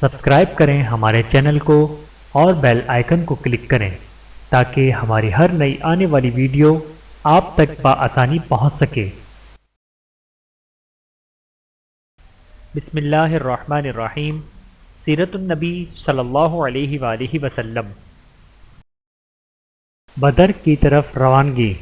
Subscribe کریں ہمارے channel کو اور بیل آئیکن کو کلک کریں تاکہ ہماری ہر نئی آنے والی ویڈیو آپ تک بآسانی پہنچ سکے۔ بسم اللہ الرحمن الرحیم۔ سیرت النبی صلی اللہ علیہ وآلہ وسلم۔ بدر کی طرف روانگی۔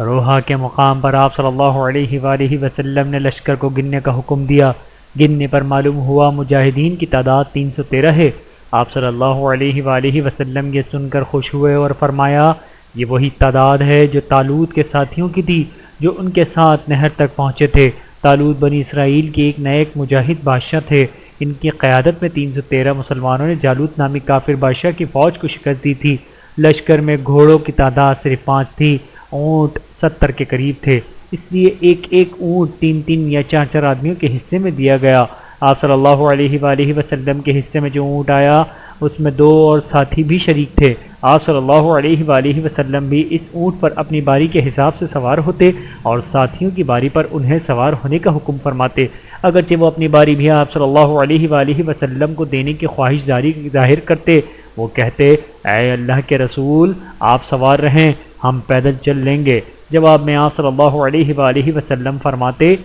روحا کے مقام پر آپ صلی اللہ علیہ وآلہ وسلم نے لشکر کو گننے کا حکم دیا۔ گننے پر معلوم ہوا مجاہدین کی تعداد 313 ہے۔ آپ صلی اللہ علیہ وآلہ وسلم یہ سن کر خوش ہوئے اور فرمایا، یہ وہی تعداد ہے جو طالوت کے ساتھیوں کی تھی جو ان کے ساتھ نہر تک پہنچے تھے۔ طالوت بنی اسرائیل کے ایک نیک مجاہد بادشاہ تھے۔ ان کی قیادت میں 313 مسلمانوں نے جالوت نامی کافر بادشاہ کی فوج کو شکست دی تھی۔ لشکر میں گھوڑوں کی تعداد صرف 5 تھی، اونٹ 70 کے قریب تھے، اس لیے ایک ایک اونٹ 3 یا 4 آدمیوں کے حصے میں دیا گیا۔ آپ صلی اللہ علیہ وآلہ وسلم کے حصے میں جو اونٹ آیا اس میں 2 اور ساتھی بھی شریک تھے۔ آپ صلی اللہ علیہ وآلہ وسلم بھی اس اونٹ پر اپنی باری کے حساب سے سوار ہوتے اور ساتھیوں کی باری پر انہیں سوار ہونے کا حکم فرماتے۔ اگرچہ وہ اپنی باری بھی آپ صلی اللہ علیہ وآلہ وسلم کو دینے کی خواہش داری ظاہر کرتے، وہ کہتے، اے اللہ کے رسول، آپ سوار رہیں، ہم پیدل چل لیں گے۔ جواب میں آپ صلی اللہ علیہ وآلہ وسلم فرماتے،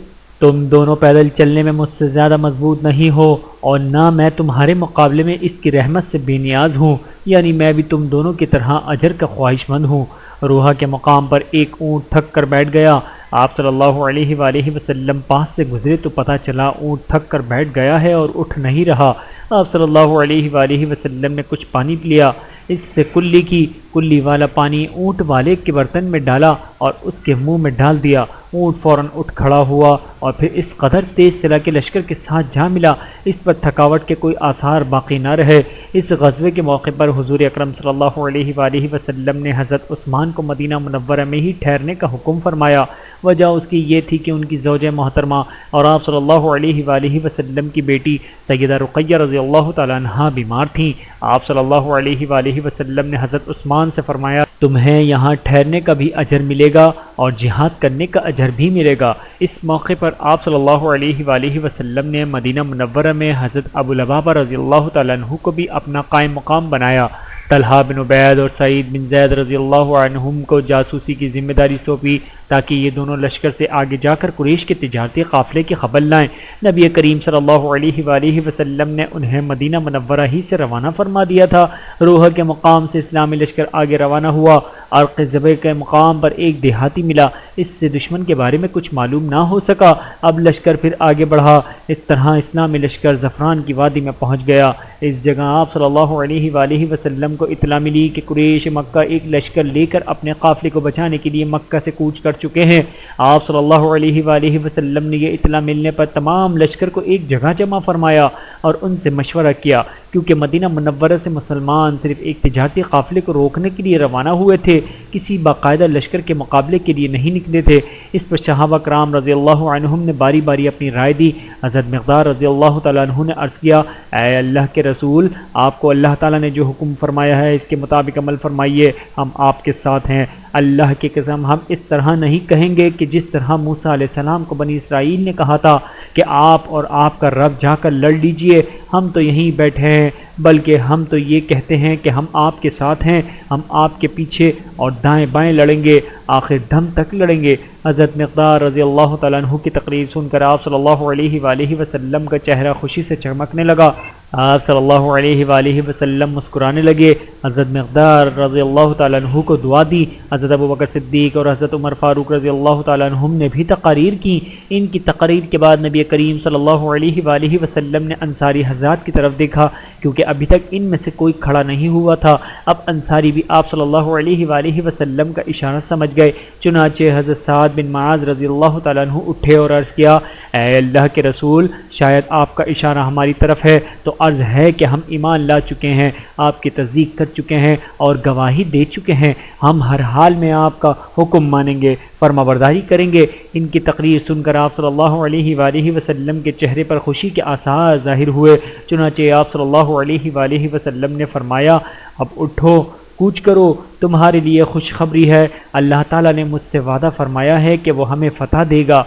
تم دونوں پیدل چلنے میں مجھ سے زیادہ مضبوط نہیں ہو اور نہ میں تمہارے مقابلے میں اس کی رحمت سے بے نیاز ہوں، یعنی میں بھی تم دونوں کی طرح اجر کا خواہش مند ہوں۔ روحا کے مقام پر ایک اونٹ تھک کر بیٹھ گیا۔ آپ صلی اللہ علیہ وآلہ وسلم پاس سے گزرے تو پتہ چلا اونٹ تھک کر بیٹھ گیا ہے اور اٹھ نہیں رہا۔ آپ صلی اللہ علیہ وآلہ وسلم نے کچھ پانی لیا، اس سے کلی والا پانی اونٹ والے کے برتن میں ڈالا اور اس کے منہ میں ڈال دیا۔ اونٹ فوراً اٹھ کھڑا ہوا اور پھر اس قدر تیز چلا کہ لشکر کے ساتھ جا ملا، اس پر تھکاوٹ کے کوئی آثار باقی نہ رہے۔ اس غزوے کے موقع پر حضور اکرم صلی اللہ علیہ وآلہ وسلم نے حضرت عثمان کو مدینہ منورہ میں ہی ٹھہرنے کا حکم فرمایا۔ وجہ اس کی یہ تھی کہ ان کی زوجہ محترمہ اور آپ صلی اللہ علیہ وآلہ وسلم کی بیٹی سیدہ رقیہ رضی اللہ تعالیٰ عنہا بیمار تھیں۔ آپ صلی اللہ علیہ وآلہ وسلم نے حضرت عثمان سے فرمایا، تمہیں یہاں ٹھہرنے کا بھی اجر ملے گا اور جہاد کرنے کا اجر بھی ملے گا۔ اس موقع پر آپ صلی اللہ علیہ وآلہ وسلم نے مدینہ منورہ میں حضرت ابو لبابہ رضی اللہ تعالیٰ عنہ کو بھی اپنا قائم مقام بنایا۔ طلحہ بن عبید اور سعید بن زید رضی اللہ عنہم کو جاسوسی کی ذمہ داری سونپی تاکہ یہ دونوں لشکر سے آگے جا کر قریش کے تجارتی قافلے کی خبر لائیں۔ نبی کریم صلی اللہ علیہ وآلہ وسلم نے انہیں مدینہ منورہ ہی سے روانہ فرما دیا تھا۔ روحہ کے مقام سے اسلامی لشکر آگے روانہ ہوا۔ عرق زبر کے مقام پر ایک دیہاتی ملا، اس سے دشمن کے بارے میں کچھ معلوم نہ ہو سکا۔ اب لشکر پھر آگے بڑھا، اس طرح اسلامی لشکر زعفران کی وادی میں پہنچ گیا۔ اس جگہ آپ صلی اللہ علیہ وآلہ وسلم کو اطلاع ملی کہ قریش مکہ ایک لشکر لے کر اپنے قافلے کو بچانے کے لیے مکہ سے کوچ کر چکے ہیں۔ آپ صلی اللہ علیہ وآلہ وسلم نے یہ اطلاع ملنے پر تمام لشکر کو ایک جگہ جمع فرمایا اور ان سے مشورہ کیا، کیونکہ مدینہ منورہ سے مسلمان صرف ایک تجارتی قافلے کو روکنے کے لیے روانہ ہوئے تھے، کسی باقاعدہ لشکر کے مقابلے کے لیے نہیں نکلے تھے۔ اس پر صحابہ کرام رضی اللہ عنہم نے باری باری اپنی رائے دی۔ حضرت مقدار رضی اللہ تعالیٰ عنہ نے عرض کیا، اے اللہ کے رسول، آپ کو اللہ تعالیٰ نے جو حکم فرمایا ہے اس کے مطابق عمل فرمائیے، ہم آپ کے ساتھ ہیں۔ اللہ کی قسم ہم اس طرح نہیں کہیں گے کہ جس طرح موسیٰ علیہ السلام کو بنی اسرائیل نے کہا تھا کہ آپ اور آپ کا رب جا کر لڑ لیجئے، ہم تو یہیں بیٹھے ہیں، بلکہ ہم تو یہ کہتے ہیں کہ ہم آپ کے ساتھ ہیں، ہم آپ کے پیچھے اور دائیں بائیں لڑیں گے، آخر دم تک لڑیں گے۔ حضرت مقدار رضی اللہ تعالیٰ عنہ کی تقریر سن کر آپ صلی اللہ علیہ وآلہ وسلم کا چہرہ خوشی سے چمکنے لگا۔ آپ صلی اللہ علیہ وآلہ وسلم مسکرانے لگے۔ حضرت مقدار رضی اللہ تعالیٰ عنہ کو دعا دی۔ حضرت ابوبکر صدیق اور حضرت عمر فاروق رضی اللہ تعالیٰ عنہم نے بھی تقاریر کی۔ ان کی تقاریر کے بعد نبی کریم صلی اللہ علیہ وآلہ وسلم نے انصاری حضرات کی طرف دیکھا، کیونکہ ابھی تک ان میں سے کوئی کھڑا نہیں ہوا تھا۔ اب انصاری بھی آپ صلی اللہ علیہ وآلہ وسلم کا اشارہ سمجھ گئے، چنانچہ حضرت سعد بن معاذ رضی اللہ تعالیٰ عنہ اٹھے اور عرض کیا، اے اللہ کے رسول، شاید آپ کا اشارہ ہماری طرف ہے تو عرض ہے کہ ہم ایمان لا چکے ہیں، آپ کی تصدیق کر چکے ہیں اور گواہی دے چکے ہیں، ہم ہر حال میں آپ کا حکم مانیں گے، فرما برداری کریں گے۔ ان کی تقریر سن کر آپ صلی اللہ علیہ وآلہ وسلم کے چہرے پر خوشی کے آثار ظاہر ہوئے، چنانچہ آپ صلی اللہ علیہ وآلہ وسلم نے فرمایا، اب اٹھو، کوچ کرو، تمہارے لیے خوشخبری ہے، اللہ تعالیٰ نے مجھ سے وعدہ فرمایا ہے کہ وہ ہمیں فتح دے گا۔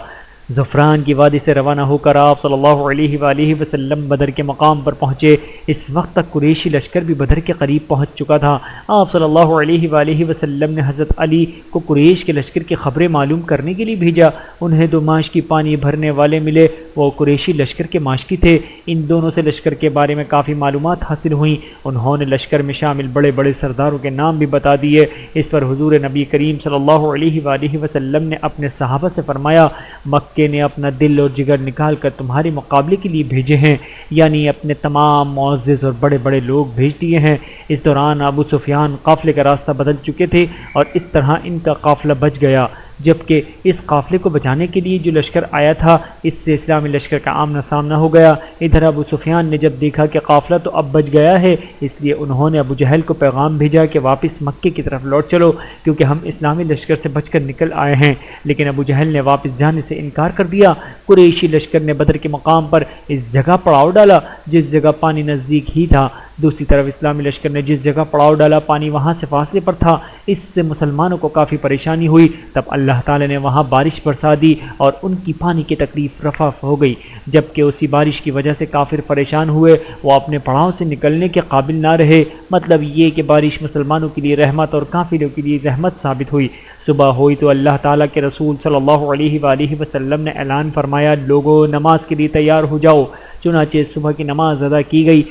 زفران کی وادی سے روانہ ہو کر آپ صلی اللہ علیہ وآلہ وسلم بدر کے مقام پر پہنچے۔ اس وقت تک قریشی لشکر بھی بدر کے قریب پہنچ چکا تھا۔ آپ صلی اللہ علیہ وآلہ وسلم نے حضرت علی کو قریش کے لشکر کی خبریں معلوم کرنے کے لیے بھیجا۔ انہیں 2 ماشکی پانی بھرنے والے ملے، وہ قریشی لشکر کے ماشکی تھے۔ ان دونوں سے لشکر کے بارے میں کافی معلومات حاصل ہوئیں۔ انہوں نے لشکر میں شامل بڑے بڑے سرداروں کے نام بھی بتا دیے۔ اس پر حضور نبی کریم صلی اللہ علیہ وآلہ وسلم نے اپنے صحابہ سے فرمایا، مکے نے اپنا دل اور جگر نکال کر تمہارے مقابلے کے لیے بھیجے ہیں، یعنی اپنے تمام معزز اور بڑے بڑے لوگ بھیج دیے ہیں۔ اس دوران ابو سفیان قافلے کا راستہ بدل چکے تھے اور اس طرح ان کا قافلہ بچ گیا، جبکہ اس قافلے کو بچانے کے لیے جو لشکر آیا تھا اس سے اسلامی لشکر کا آمنا سامنا ہو گیا۔ ادھر ابو سفیان نے جب دیکھا کہ قافلہ تو اب بچ گیا ہے، اس لیے انہوں نے ابو جہل کو پیغام بھیجا کہ واپس مکے کی طرف لوٹ چلو، کیونکہ ہم اسلامی لشکر سے بچ کر نکل آئے ہیں۔ لیکن ابو جہل نے واپس جانے سے انکار کر دیا۔ قریشی لشکر نے بدر کے مقام پر اس جگہ پڑاؤ ڈالا جس جگہ پانی نزدیک ہی تھا۔ دوسری طرف اسلامی لشکر نے جس جگہ پڑاؤ ڈالا پانی وہاں سے فاصلے پر تھا۔ اس سے مسلمانوں کو کافی پریشانی ہوئی۔ تب اللہ تعالی نے وہاں بارش برسا دی اور ان کی پانی کی تکلیف رفع ہو گئی، جبکہ اسی بارش کی وجہ سے کافر پریشان ہوئے، وہ اپنے پڑاؤ سے نکلنے کے قابل نہ رہے۔ مطلب یہ کہ بارش مسلمانوں کے لیے رحمت اور کافروں کے لیے رحمت ثابت ہوئی۔ صبح ہوئی تو اللہ تعالیٰ کے رسول صلی اللہ علیہ وآلہ وسلم نے اعلان فرمایا، لوگو نماز کے لیے تیار ہو جاؤ۔ چنانچہ صبح کی نماز ادا کی گئی۔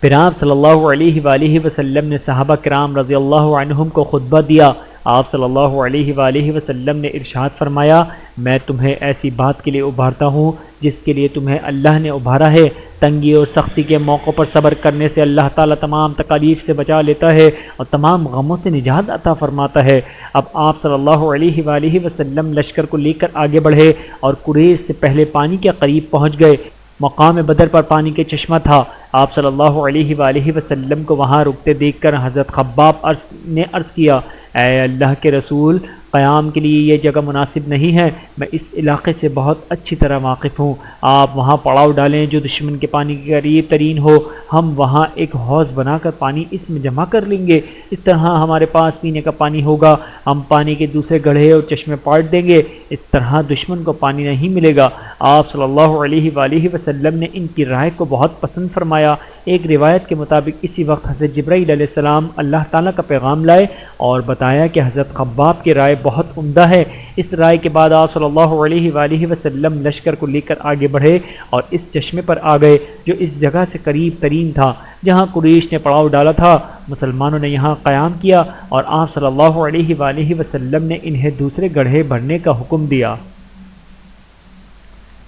پھر آپ صلی اللہ علیہ وآلہ وسلم نے صحابہ کرام رضی اللہ عنہم کو خطبہ دیا۔ آپ صلی اللہ علیہ وآلہ وسلم نے ارشاد فرمایا، میں تمہیں ایسی بات کے لیے ابھارتا ہوں جس کے لیے تمہیں اللہ نے ابھارا ہے۔ تنگی اور سختی کے موقع پر صبر کرنے سے اللہ تعالیٰ تمام تکالیف سے بچا لیتا ہے اور تمام غموں سے نجات عطا فرماتا ہے۔ اب آپ صلی اللہ علیہ وآلہ وسلم لشکر کو لے کر آگے بڑھے اور قریش سے پہلے پانی کے قریب پہنچ گئے۔ مقام بدر پر پانی کے چشمہ تھا۔ آپ صلی اللہ علیہ وآلہ وسلم کو وہاں رکتے دیکھ کر حضرت خباب نے عرض کیا، اے اللہ کے رسول، قیام کے لیے یہ جگہ مناسب نہیں ہے، میں اس علاقے سے بہت اچھی طرح واقف ہوں، آپ وہاں پڑاؤ ڈالیں جو دشمن کے پانی کے قریب ترین ہو، ہم وہاں ایک حوض بنا کر پانی اس میں جمع کر لیں گے، اس طرح ہمارے پاس پینے کا پانی ہوگا، ہم پانی کے دوسرے گڑھے اور چشمے پاٹ دیں گے، اس طرح دشمن کو پانی نہیں ملے گا۔ آپ صلی اللہ علیہ وآلہ وسلم نے ان کی رائے کو بہت پسند فرمایا۔ ایک روایت کے مطابق اسی وقت حضرت جبرائیل علیہ السلام اللہ تعالیٰ کا پیغام لائے اور بتایا کہ حضرت خباب کی رائے بہت عمدہ ہے۔ اس رائے کے بعد آپ صلی اللہ علیہ وآلہ وسلم لشکر کو لے کر آگے بڑھے اور اس چشمے پر آ گئے جو اس جگہ سے قریب ترین تھا جہاں قریش نے پڑاؤ ڈالا تھا۔ مسلمانوں نے یہاں قیام کیا اور آپ صلی اللہ علیہ وآلہ وسلم نے انہیں دوسرے گڑھے بھرنے کا حکم دیا۔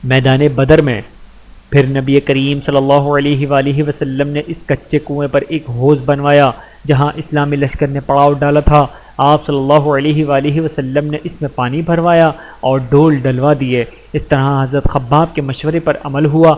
میدان بدر میں پھر نبی کریم صلی اللہ علیہ وآلہ وسلم نے اس کچے کنویں پر ایک حوض بنوایا جہاں اسلامی لشکر نے پڑاؤ ڈالا تھا۔ آپ صلی اللہ علیہ وآلہ وسلم نے اس میں پانی بھروایا اور ڈول ڈلوا دیے۔ اس طرح حضرت خباب کے مشورے پر عمل ہوا۔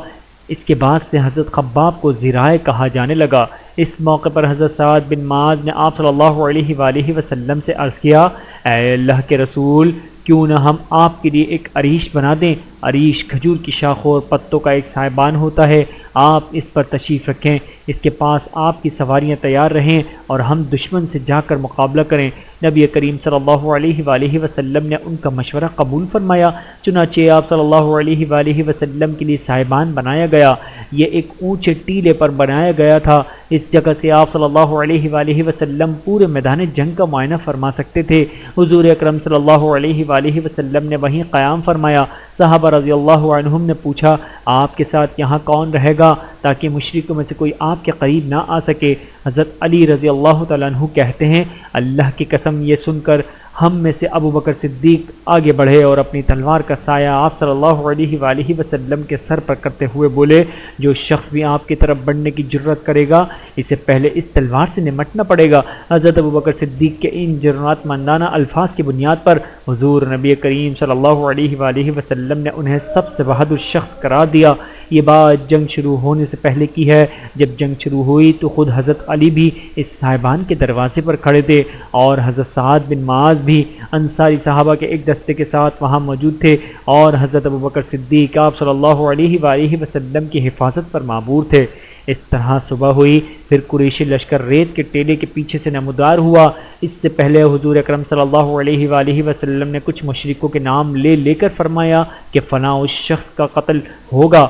اس کے بعد سے حضرت خباب کو ذرائع کہا جانے لگا۔ اس موقع پر حضرت سعد بن معاذ نے آپ صلی اللہ علیہ وآلہ وسلم سے عرض کیا، اے اللہ کے رسول، کیوں نہ ہم آپ کے لیے ایک عریش بنا دیں؟ عریش کھجور کی شاخوں اور پتوں کا ایک سائبان ہوتا ہے، آپ اس پر تشریف رکھیں، اس کے پاس آپ کی سواریاں تیار رہیں اور ہم دشمن سے جا کر مقابلہ کریں۔ نبی کریم صلی اللہ علیہ وآلہ وسلم نے ان کا مشورہ قبول فرمایا۔ چنانچہ آپ صلی اللہ علیہ وآلہ وسلم کے لیے سائبان بنایا گیا۔ یہ ایک اونچے ٹیلے پر بنایا گیا تھا۔ اس جگہ سے آپ صلی اللہ علیہ وآلہ وسلم پورے میدان جنگ کا معائنہ فرما سکتے تھے۔ حضور اکرم صلی اللہ علیہ وآلہ وسلم نے وہیں قیام فرمایا۔ صحابہ رضی اللہ عنہم نے پوچھا، آپ کے ساتھ یہاں کون رہے گا تاکہ مشرکوں میں سے کوئی آپ کے قریب نہ آ سکے؟ حضرت علی رضی اللہ تعالیٰ عنہ کہتے ہیں، اللہ کی قسم، یہ سن کر ہم میں سے ابو بکر صدیق آگے بڑھے اور اپنی تلوار کا سایہ آپ صلی اللہ علیہ وآلہ وسلم کے سر پر کرتے ہوئے بولے، جو شخص بھی آپ کی طرف بڑھنے کی جرت کرے گا اسے پہلے اس تلوار سے نمٹنا پڑے گا۔ حضرت ابو بکر صدیق کے ان جرات مندانہ الفاظ کی بنیاد پر حضور نبی کریم صلی اللہ علیہ وآلہ وسلم نے انہیں سب سے بہادر شخص قرار دیا۔ یہ بات جنگ شروع ہونے سے پہلے کی ہے۔ جب جنگ شروع ہوئی تو خود حضرت علی بھی اس صاحبان کے دروازے پر کھڑے تھے اور حضرت سعد بن معاذ بھی انصاری صحابہ کے ایک دستے کے ساتھ وہاں موجود تھے اور حضرت ابوبکر صدیق آپ صلی اللہ علیہ وآلہ وسلم کی حفاظت پر معمور تھے۔ اس طرح صبح ہوئی، پھر قریشی لشکر ریت کے ٹیلے کے پیچھے سے نمودار ہوا۔ اس سے پہلے حضور اکرم صلی اللہ علیہ وآلہ وسلم نے کچھ مشرکوں کے نام لے لے کر فرمایا کہ فلاں اس شخص کا قتل ہوگا،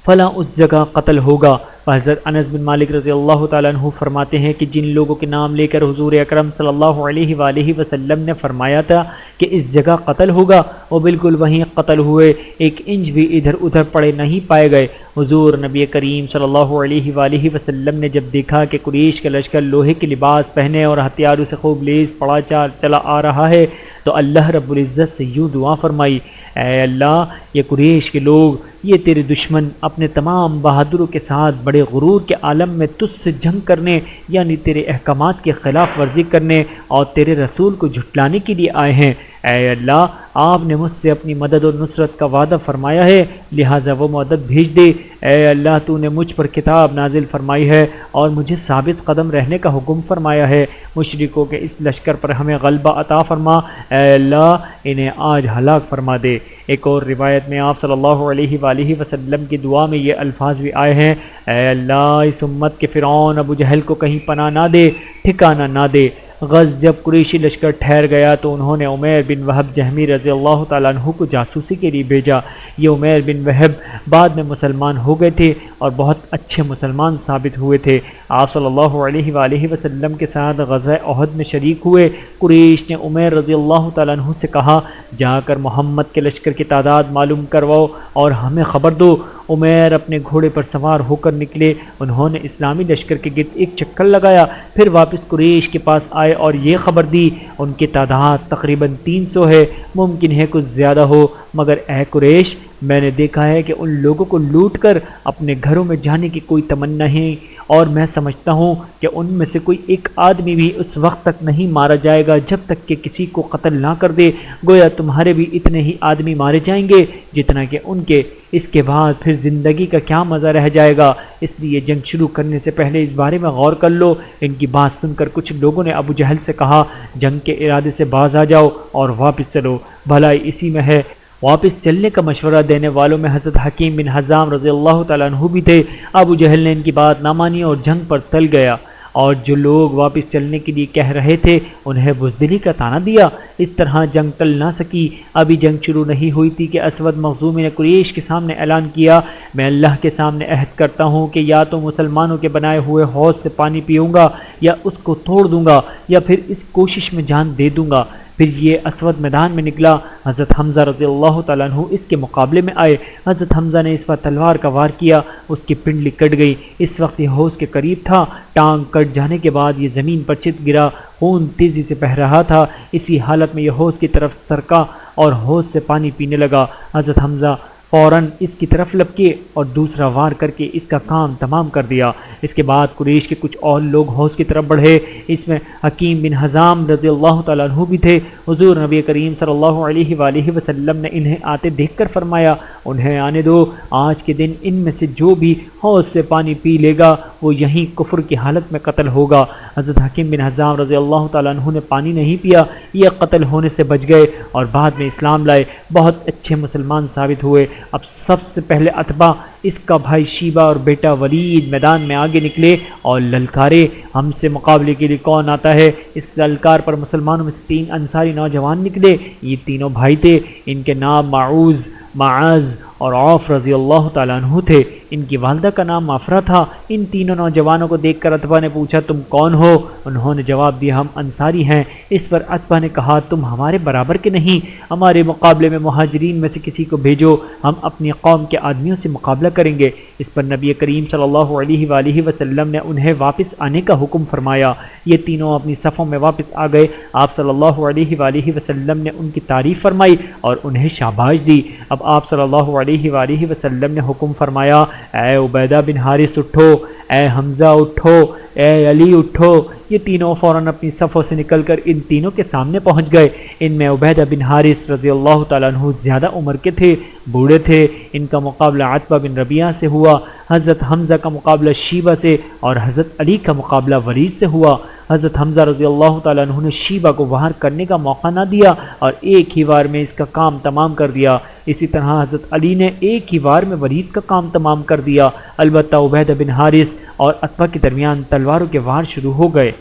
فلاں اس جگہ قتل ہوگا۔ حضرت انس بن مالک رضی اللہ تعالیٰ عنہ فرماتے ہیں کہ جن لوگوں کے نام لے کر حضور اکرم صلی اللہ علیہ وآلہ وسلم نے فرمایا تھا کہ اس جگہ قتل ہوگا، وہ بالکل وہیں قتل ہوئے، ایک انچ بھی ادھر ادھر پڑے نہیں پائے گئے۔ حضور نبی کریم صلی اللہ علیہ وآلہ وسلم نے جب دیکھا کہ قریش کا لشکر لوہے کے لباس پہنے اور ہتھیاروں سے خوب لیس پڑا چلا آ رہا ہے تو اللہ رب العزت سے یوں دعا فرمائی، اے اللہ، یہ قریش کے لوگ، یہ تیرے دشمن اپنے تمام بہادروں کے ساتھ بڑے غرور کے عالم میں تجھ سے جنگ کرنے، یعنی تیرے احکامات کی خلاف ورزی کرنے اور تیرے رسول کو جھٹلانے کے لیے آئے ہیں۔ اے اللہ، آپ نے مجھ سے اپنی مدد اور نصرت کا وعدہ فرمایا ہے، لہٰذا وہ مدد بھیج دے۔ اے اللہ، تو نے مجھ پر کتاب نازل فرمائی ہے اور مجھے ثابت قدم رہنے کا حکم فرمایا ہے، مشرکوں کے اس لشکر پر ہمیں غلبہ عطا فرما۔ اے اللہ، انہیں آج ہلاک فرما دے۔ ایک اور روایت میں آپ صلی اللہ علیہ وآلہ وسلم کی دعا میں یہ الفاظ بھی آئے ہیں، اے اللہ، اس امت کے فرعون ابو جہل کو کہیں پناہ نہ دے، ٹھکانہ نہ دے۔ غز جب قریشی لشکر ٹھہر گیا تو انہوں نے عمیر بن وہب جہمی رضی اللہ تعالیٰ عنہ کو جاسوسی کے لیے بھیجا۔ یہ عمیر بن وہب بعد میں مسلمان ہو گئے تھے اور بہت اچھے مسلمان ثابت ہوئے تھے۔ آپ صلی اللہ علیہ وآلہ وسلم کے ساتھ غزوہ احد میں شریک ہوئے۔ قریش نے عمیر رضی اللہ تعالیٰ عنہ سے کہا، جا کر محمد کے لشکر کی تعداد معلوم کرواؤ اور ہمیں خبر دو۔ عمیر اپنے گھوڑے پر سوار ہو کر نکلے۔ انہوں نے اسلامی لشکر کے گرد ایک چکر لگایا، پھر واپس قریش کے پاس آئے اور یہ خبر دی، ان کی تعداد تقریباً 300 ہے، ممکن ہے کچھ زیادہ ہو، مگر اے قریش، میں نے دیکھا ہے کہ ان لوگوں کو لوٹ کر اپنے گھروں میں جانے کی کوئی تمنا نہیں، اور میں سمجھتا ہوں کہ ان میں سے کوئی ایک آدمی بھی اس وقت تک نہیں مارا جائے گا جب تک کہ کسی کو قتل نہ کر دے، گویا تمہارے بھی اتنے ہی آدمی مارے جائیں گے جتنا کہ ان کے، اس کے بعد پھر زندگی کا کیا مزہ رہ جائے گا، اس لیے جنگ شروع کرنے سے پہلے اس بارے میں غور کر لو۔ ان کی بات سن کر کچھ لوگوں نے ابو جہل سے کہا، جنگ کے ارادے سے باز آ جاؤ اور واپس چلو، بھلائی اسی میں ہے۔ واپس چلنے کا مشورہ دینے والوں میں حضرت حکیم بن حزام رضی اللہ تعالیٰ عنہ بھی تھے۔ ابو جہل نے ان کی بات نہ مانی اور جنگ پر ٹل گیا، اور جو لوگ واپس چلنے کے لیے کہہ رہے تھے انہیں بزدلی کا طعنہ دیا۔ اس طرح جنگ ٹل نہ سکی۔ ابھی جنگ شروع نہیں ہوئی تھی کہ اسود مخزومی نے قریش کے سامنے اعلان کیا، میں اللہ کے سامنے عہد کرتا ہوں کہ یا تو مسلمانوں کے بنائے ہوئے حوض سے پانی پیوں گا یا اس کو توڑ دوں گا یا پھر اس کوشش میں جان دے دوں گا۔ پھر یہ اسود میدان میں نکلا۔ حضرت حمزہ رضی اللہ تعالیٰ عنہ اس کے مقابلے میں آئے۔ حضرت حمزہ نے اس پر تلوار کا وار کیا، اس کی پنڈلی کٹ گئی۔ اس وقت یہ حوض کے قریب تھا۔ ٹانگ کٹ جانے کے بعد یہ زمین پر چت گرا، خون تیزی سے بہہ رہا تھا۔ اسی حالت میں یہ حوض کی طرف سرکا اور حوض سے پانی پینے لگا۔ حضرت حمزہ فوراً اس کی طرف لپکے اور دوسرا وار کر کے اس کا کام تمام کر دیا۔ اس کے بعد قریش کے کچھ اور لوگ حوض کی طرف بڑھے، اس میں حکیم بن حزام رضی اللہ تعالیٰ عنہ بھی تھے۔ حضور نبی کریم صلی اللہ علیہ وآلہ وسلم نے انہیں آتے دیکھ کر فرمایا، انہیں آنے دو، آج کے دن ان میں سے جو بھی حوض سے پانی پی لے گا وہ یہیں کفر کی حالت میں قتل ہوگا۔ حضرت حکیم بن حزام رضی اللہ تعالیٰ عنہ نے پانی نہیں پیا، یہ قتل ہونے سے بچ گئے اور بعد میں اسلام لائے، بہت اچھے مسلمان ثابت ہوئے۔ اب سب سے پہلے عتبہ، اس کا بھائی شیبہ اور بیٹا ولید میدان میں آگے نکلے اور للکارے، ہم سے مقابلے کے لیے کون آتا ہے؟ اس للکار پر مسلمانوں میں سے 3 انصاری نوجوان نکلے۔ یہ تینوں بھائی تھے، ان کے نام معوذ، معاذ اور عوف رضی اللہ تعالیٰ عنہ تھے۔ ان کی والدہ کا نام معفرہ تھا۔ ان تینوں نوجوانوں کو دیکھ کر عتبہ نے پوچھا، تم کون ہو؟ انہوں نے جواب دیا، ہم انصاری ہیں۔ اس پر عتبہ نے کہا، تم ہمارے برابر کے نہیں، ہمارے مقابلے میں مہاجرین میں سے کسی کو بھیجو، ہم اپنی قوم کے آدمیوں سے مقابلہ کریں گے۔ اس پر نبی کریم صلی اللہ علیہ وآلہ وسلم نے انہیں واپس آنے کا حکم فرمایا۔ یہ تینوں اپنی صفوں میں واپس آ گئے۔ آپ صلی اللہ علیہ وآلہ وسلم نے ان کی تعریف فرمائی اور انہیں شاباش دی۔ اب آپ صلی اللہ علیہ وآلہ وسلم نے حکم فرمایا، اے عبیدہ بن حارث اٹھو، اے حمزہ اٹھو، اے علی اٹھو۔ یہ تینوں فوراً اپنی صفوں سے نکل کر ان تینوں کے سامنے پہنچ گئے۔ ان میں عبیدہ بن حارث رضی اللہ تعالیٰ عنہ زیادہ عمر کے تھے، بوڑھے تھے۔ ان کا مقابلہ عتبہ بن ربیعہ سے ہوا۔ حضرت حمزہ کا مقابلہ شیبہ سے اور حضرت علی کا مقابلہ ولید سے ہوا۔ حضرت حمزہ رضی اللہ تعالیٰ عنہ نے شیبہ کو وار کرنے کا موقع نہ دیا اور ایک ہی وار میں اس کا کام تمام کر دیا۔ اسی طرح حضرت علی نے ایک ہی وار میں ولید کا کام تمام کر دیا۔ البتہ عبیدہ بن حارث اور عتبہ کے درمیان تلواروں کے وار شروع ہو گئے۔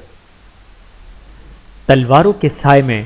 تلواروں کے سائے میں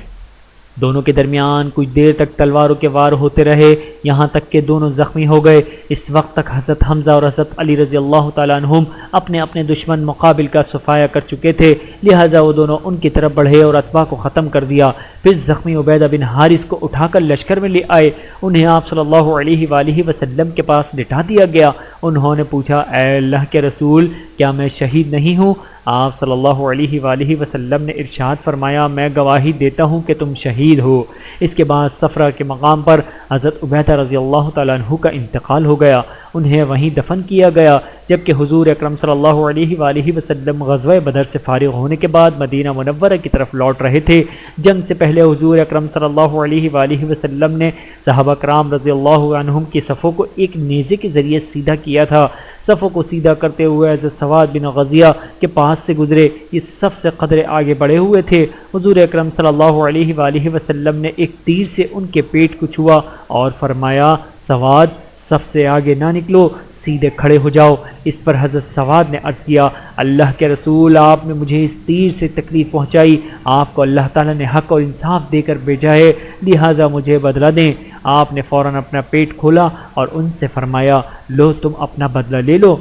دونوں کے درمیان کچھ دیر تک تلواروں کے وار ہوتے رہے، یہاں تک کہ دونوں زخمی ہو گئے۔ اس وقت تک حضرت حمزہ اور حضرت علی رضی اللہ تعالیٰ عنہم اپنے اپنے دشمن مقابل کا صفایا کر چکے تھے، لہٰذا وہ دونوں ان کی طرف بڑھے اور عتبہ کو ختم کر دیا۔ پھر زخمی عبیدہ بن حارث کو اٹھا کر لشکر میں لے آئے، انہیں آپ صلی اللہ علیہ وآلہ وسلم کے پاس لٹا دیا گیا۔ انہوں نے پوچھا، اے اللہ کے رسول، کیا میں شہید نہیں ہوں؟ آپ صلی اللہ علیہ وآلہ وسلم نے ارشاد فرمایا، میں گواہی دیتا ہوں کہ تم شہید ہو۔ اس کے بعد صفرہ کے مقام پر حضرت عبیدہ رضی اللہ تعالیٰ عنہ کا انتقال ہو گیا، انہیں وہیں دفن کیا گیا۔ جبکہ حضور اکرم صلی اللہ علیہ وآلہ وسلم غزوہ بدر سے فارغ ہونے کے بعد مدینہ منورہ کی طرف لوٹ رہے تھے۔ جنگ سے پہلے حضور اکرم صلی اللہ علیہ وآلہ وسلم نے صحابہ کرام رضی اللہ عنہم کی صفوں کو ایک نیزے کے ذریعے سیدھا کیا تھا۔ صفوں کو سیدھا کرتے ہوئے حضرت سواد بن غزیہ کے پاس سے گزرے، یہ صف سے قدرے آگے بڑھے ہوئے تھے۔ حضور اکرم صلی اللہ علیہ وآلہ وسلم نے ایک تیر سے ان کے پیٹ کو چھوا اور فرمایا، سواد صف سے آگے نہ نکلو، سیدھے کھڑے ہو جاؤ۔ اس پر حضرت سواد نے عرض کیا، اللہ کے رسول، آپ نے مجھے اس تیر سے تکلیف پہنچائی، آپ کو اللہ تعالیٰ نے حق اور انصاف دے کر بھیجا ہے، لہٰذا مجھے بدلہ دیں۔ آپ نے فوراً اپنا پیٹ کھولا اور ان سے فرمایا، لو تم اپنا بدلہ لے لو۔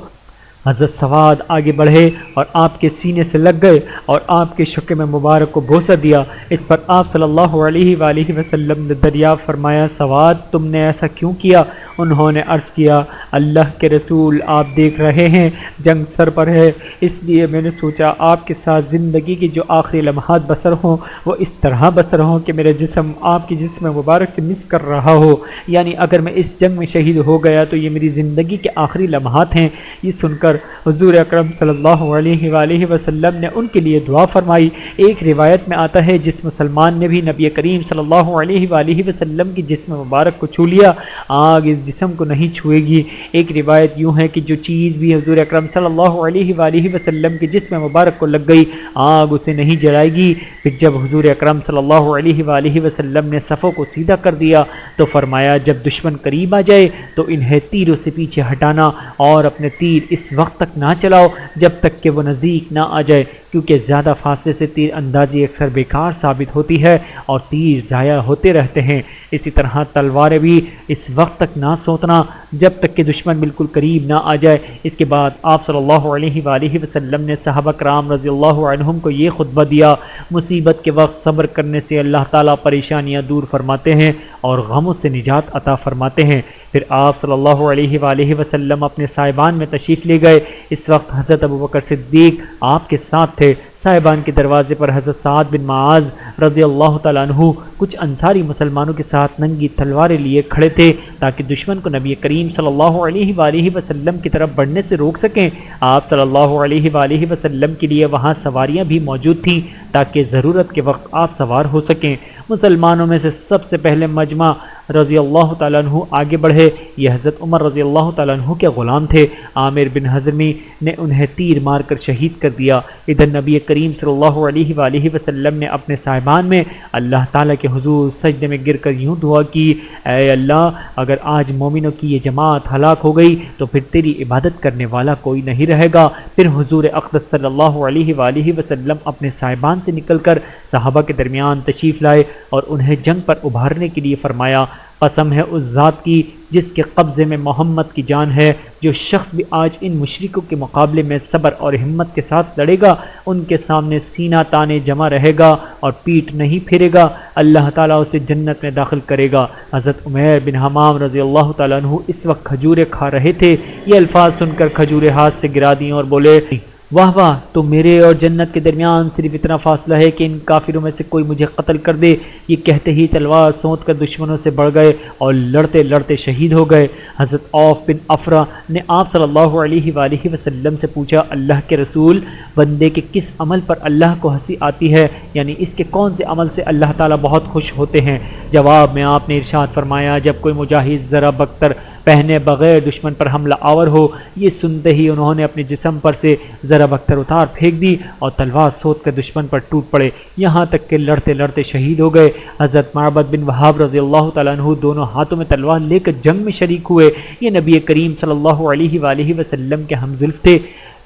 حضرت سواد آگے بڑھے اور آپ کے سینے سے لگ گئے اور آپ کے شکے میں مبارک کو بوسہ دیا۔ اس پر آپ صلی اللہ علیہ وآلہ وسلم نے دریافت فرمایا، سواد تم نے ایسا کیوں کیا؟ انہوں نے عرض کیا، اللہ کے رسول، آپ دیکھ رہے ہیں جنگ سر پر ہے، اس لیے میں نے سوچا آپ کے ساتھ زندگی کی جو آخری لمحات بسر ہوں وہ اس طرح بسر ہوں کہ میرا جسم آپ کی جسم مبارک سے مس کر رہا ہو، یعنی اگر میں اس جنگ میں شہید ہو گیا تو یہ میری زندگی کے آخری لمحات ہیں۔ یہ سن کر حضور اکرم صلی اللہ علیہ وآلہ وسلم نے ان کے لیے دعا فرمائی۔ ایک روایت میں آتا ہے جس مسلمان نے بھی نبی کریم صلی اللہ علیہ وآلہ وسلم کی جسم مبارک کو چھو لیا، آگ اس جسم کو نہیں چھوئے گی۔ ایک روایت یوں ہے کہ جو چیز بھی حضور اکرم صلی اللہ علیہ وآلہ وسلم کی جسم مبارک کو لگ گئی، آگ اسے نہیں جلائے گی۔ پھر جب حضور اکرم صلی اللہ علیہ وآلہ وسلم نے صفوں کو سیدھا کر دیا تو فرمایا، جب دشمن قریب آ جائے تو انہیں تیروں سے پیچھے ہٹانا اور اپنے تیر اس وقت تک نہ چلاؤ جب تک کہ وہ نزدیک نہ آ جائے، کیونکہ زیادہ فاصلے سے تیر اندازی اکثر بیکار ثابت ہوتی ہے اور تیر ضائع ہوتے رہتے ہیں۔ اسی طرح تلواریں بھی اس وقت تک نہ سوتنا جب تک کہ دشمن بالکل قریب نہ آ جائے۔ اس کے بعد آپ صلی اللہ علیہ وآلہ وسلم نے صحابہ کرام رضی اللہ عنہم کو یہ خطبہ دیا، مصیبت کے وقت صبر کرنے سے اللہ تعالیٰ پریشانیاں دور فرماتے ہیں اور غموں سے نجات عطا فرماتے ہیں۔ پھر آپ صلی اللہ علیہ وآلہ وسلم اپنے صاحبان میں تشریف لے گئے۔ اس وقت حضرت ابوبکر صدیق آپ کے ساتھ تھے۔ صاحبان کے دروازے پر حضرت سعد بن معاذ رضی اللہ تعالیٰ عنہ کچھ انصاری مسلمانوں کے ساتھ ننگی تلواریں لیے کھڑے تھے تاکہ دشمن کو نبی کریم صلی اللہ علیہ وآلہ وسلم کی طرف بڑھنے سے روک سکیں۔ آپ صلی اللہ علیہ وآلہ وسلم کے لیے وہاں سواریاں بھی موجود تھیں تاکہ ضرورت کے وقت آپ سوار ہو سکیں۔ مسلمانوں میں سے سب سے پہلے مجمع رضی اللہ تعالیٰ عنہ آگے بڑھے، یہ حضرت عمر رضی اللہ تعالیٰ عنہ کے غلام تھے۔ عامر بن حضرمی نے انہیں تیر مار کر شہید کر دیا۔ ادھر نبی کریم صلی اللہ علیہ وآلہ وسلم نے اپنے صاحبان میں اللہ تعالیٰ کے حضور سجدے میں گر کر یوں دعا کی، اے اللہ، اگر آج مومنوں کی یہ جماعت ہلاک ہو گئی تو پھر تیری عبادت کرنے والا کوئی نہیں رہے گا۔ پھر حضور اقدس صلی اللہ علیہ وآلہ وسلم اپنے صاحبان سے نکل کر صحابہ کے درمیان تشریف لائے اور انہیں جنگ پر ابھارنے کے لیے فرمایا، قسم ہے اس ذات کی جس کے قبضے میں محمد کی جان ہے، جو شخص بھی آج ان مشرکوں کے مقابلے میں صبر اور ہمت کے ساتھ لڑے گا، ان کے سامنے سینہ تانے جمع رہے گا اور پیٹھ نہیں پھیرے گا، اللہ تعالیٰ اسے جنت میں داخل کرے گا۔ حضرت عمیر بن حمام رضی اللہ تعالیٰ عنہ اس وقت کھجوریں کھا رہے تھے۔ یہ الفاظ سن کر کھجوریں ہاتھ سے گرا دیں اور بولے، واہ واہ، تو میرے اور جنت کے درمیان صرف اتنا فاصلہ ہے کہ ان کافروں میں سے کوئی مجھے قتل کر دے۔ یہ کہتے ہی تلوار سونت کر دشمنوں سے بڑھ گئے اور لڑتے لڑتے شہید ہو گئے۔ حضرت عوف بن افرا نے آپ صلی اللہ علیہ وآلہ وسلم سے پوچھا، اللہ کے رسول، بندے کے کس عمل پر اللہ کو ہنسی آتی ہے، یعنی اس کے کون سے عمل سے اللہ تعالیٰ بہت خوش ہوتے ہیں؟ جواب میں آپ نے ارشاد فرمایا، جب کوئی مجاہد ذرا بختر پہنے بغیر دشمن پر حملہ آور ہو۔ یہ سنتے ہی انہوں نے اپنے جسم پر سے ذرا بختر اتار پھینک دی اور تلوار سوت کر دشمن پر ٹوٹ پڑے، یہاں تک کہ لڑتے لڑتے شہید ہو گئے۔ حضرت معبد بن وہاب رضی اللہ تعالیٰ عنہ دونوں ہاتھوں میں تلوار لے کر جنگ میں شریک ہوئے۔ یہ نبی کریم صلی اللہ علیہ وآلہ وسلم کے ہمزلف تھے۔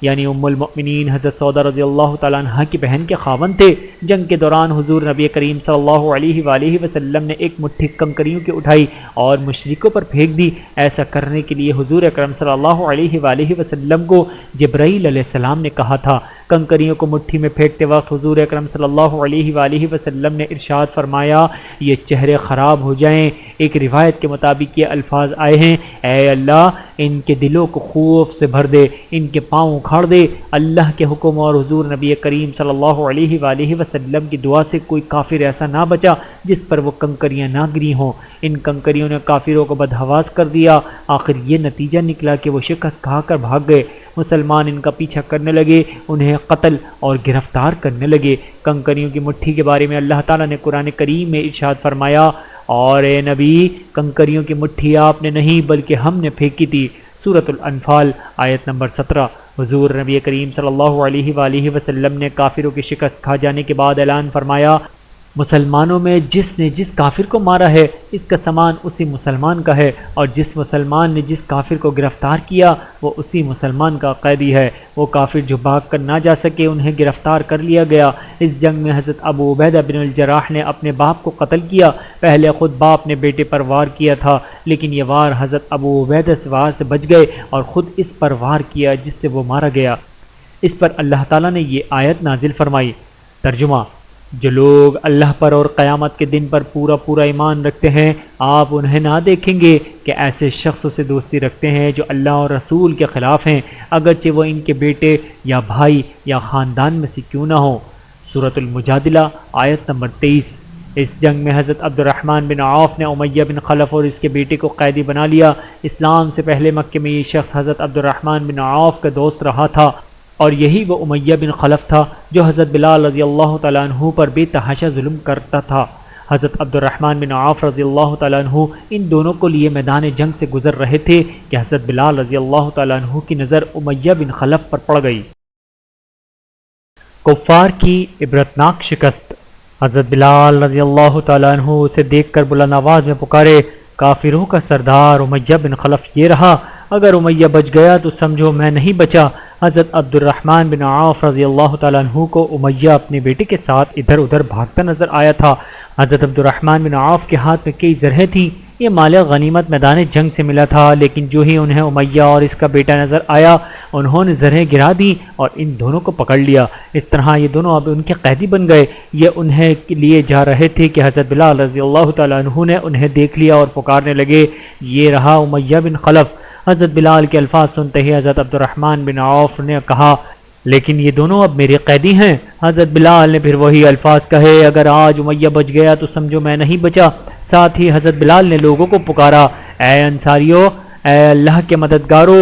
یعنی ام المؤمنین حضرت سودا رضی اللہ تعالیٰ عنہ کی بہن کے خاوند تھے۔ جنگ کے دوران حضور نبی کریم صلی اللہ علیہ وآلہ وسلم نے ایک مٹھی کنکریوں کی اٹھائی اور مشرکوں پر پھینک دی۔ ایسا کرنے کے لیے حضور اکرم صلی اللہ علیہ وآلہ وسلم کو جبرائیل علیہ السلام نے کہا تھا۔ کنکریوں کو مٹھی میں پھینکتے وقت حضور اکرم صلی اللہ علیہ وآلہ وسلم نے ارشاد فرمایا، یہ چہرے خراب ہو جائیں۔ ایک روایت کے مطابق یہ الفاظ آئے ہیں، اے اللہ ان کے دلوں کو خوف سے بھر دے، ان کے پاؤں اکھاڑ دے۔ اللہ کے حکم اور حضور نبی کریم صلی اللہ علیہ وآلہ وسلم کی دعا سے کوئی کافر ایسا نہ بچا جس پر وہ کنکریاں نہ گری ہوں۔ ان کنکریوں نے کافروں کو بدحواس کر دیا۔ آخر یہ نتیجہ نکلا کہ وہ شکست کھا کر بھاگ گئے۔ مسلمان ان کا پیچھا کرنے لگے، انہیں قتل اور گرفتار کرنے لگے۔ کنکریوں کی مٹھی کے بارے میں اللہ تعالیٰ نے قرآن کریم میں ارشاد فرمایا، اور اے نبی کنکریوں کی مٹھی آپ نے نہیں بلکہ ہم نے پھینکی تھی۔ سورۃ الانفال آیت نمبر 17۔ حضور نبی کریم صلی اللہ علیہ وآلہ وسلم نے کافروں کی شکست کھا جانے کے بعد اعلان فرمایا، مسلمانوں میں جس نے جس کافر کو مارا ہے اس کا سامان اسی مسلمان کا ہے، اور جس مسلمان نے جس کافر کو گرفتار کیا وہ اسی مسلمان کا قیدی ہے۔ وہ کافر جو بھاگ کر نہ جا سکے انہیں گرفتار کر لیا گیا۔ اس جنگ میں حضرت ابو عبیدہ بن الجراح نے اپنے باپ کو قتل کیا۔ پہلے خود باپ نے بیٹے پر وار کیا تھا، لیکن یہ وار حضرت ابو عبیدہ سے وار سے بچ گئے اور خود اس پر وار کیا جس سے وہ مارا گیا۔ اس پر اللہ تعالیٰ نے یہ آیت نازل فرمائی۔ ترجمہ: جو لوگ اللہ پر اور قیامت کے دن پر پورا ایمان رکھتے ہیں، آپ انہیں نہ دیکھیں گے کہ ایسے شخص سے دوستی رکھتے ہیں جو اللہ اور رسول کے خلاف ہیں، اگرچہ وہ ان کے بیٹے یا بھائی یا خاندان میں سے کیوں نہ ہوں۔ سورۃ المجادلہ آیت نمبر 23۔ اس جنگ میں حضرت عبد الرحمن بن عوف نے امیہ بن خلف اور اس کے بیٹے کو قیدی بنا لیا۔ اسلام سے پہلے مکے میں یہ شخص حضرت عبد الرحمن بن عوف کا دوست رہا تھا، اور یہی وہ امیہ بن خلف تھا جو حضرت بلال رضی اللہ تعالیٰ عنہ پر بے تحاشا ظلم کرتا تھا۔ حضرت عبد الرحمن بن عوف رضی اللہ تعالیٰ عنہ ان دونوں کو لیے میدان جنگ سے گزر رہے تھے کہ حضرت بلال رضی اللہ تعالیٰ عنہ کی نظر امیہ بن خلف پر پڑ گئی۔ کفار کی عبرتناک شکست۔ حضرت بلال رضی اللہ تعالیٰ عنہ اسے دیکھ کر بلند آواز میں پکارے، کافروں کا سردار امیہ بن خلف یہ رہا، اگر امیہ بچ گیا تو سمجھو میں نہیں بچا۔ حضرت عبد الرحمن بن عوف رضی اللہ تعالیٰ عنہ کو امیہ اپنے بیٹے کے ساتھ ادھر ادھر بھاگتا نظر آیا تھا۔ حضرت عبد الرحمن بن عوف کے ہاتھ میں کئی زرہیں تھیں، یہ مال غنیمت میدان جنگ سے ملا تھا، لیکن جو ہی انہیں امیہ اور اس کا بیٹا نظر آیا انہوں نے زرہیں گرا دیں اور ان دونوں کو پکڑ لیا۔ اس طرح یہ دونوں اب ان کے قیدی بن گئے۔ یہ انہیں لیے جا رہے تھے کہ حضرت بلال رضی اللہ تعالیٰ عنہ نے انہیں دیکھ لیا اور پکارنے لگے، یہ رہا امیہ بن خلف۔ حضرت بلال کے الفاظ سنتے ہی حضرت عبد الرحمن بن عوف نے کہا، لیکن یہ دونوں اب میرے قیدی ہیں۔ حضرت بلال نے پھر وہی الفاظ کہے، اگر آج امیہ بچ گیا تو سمجھو میں نہیں بچا۔ ساتھ ہی حضرت بلال نے لوگوں کو پکارا، اے انصاریو، اے اللہ کے مددگارو،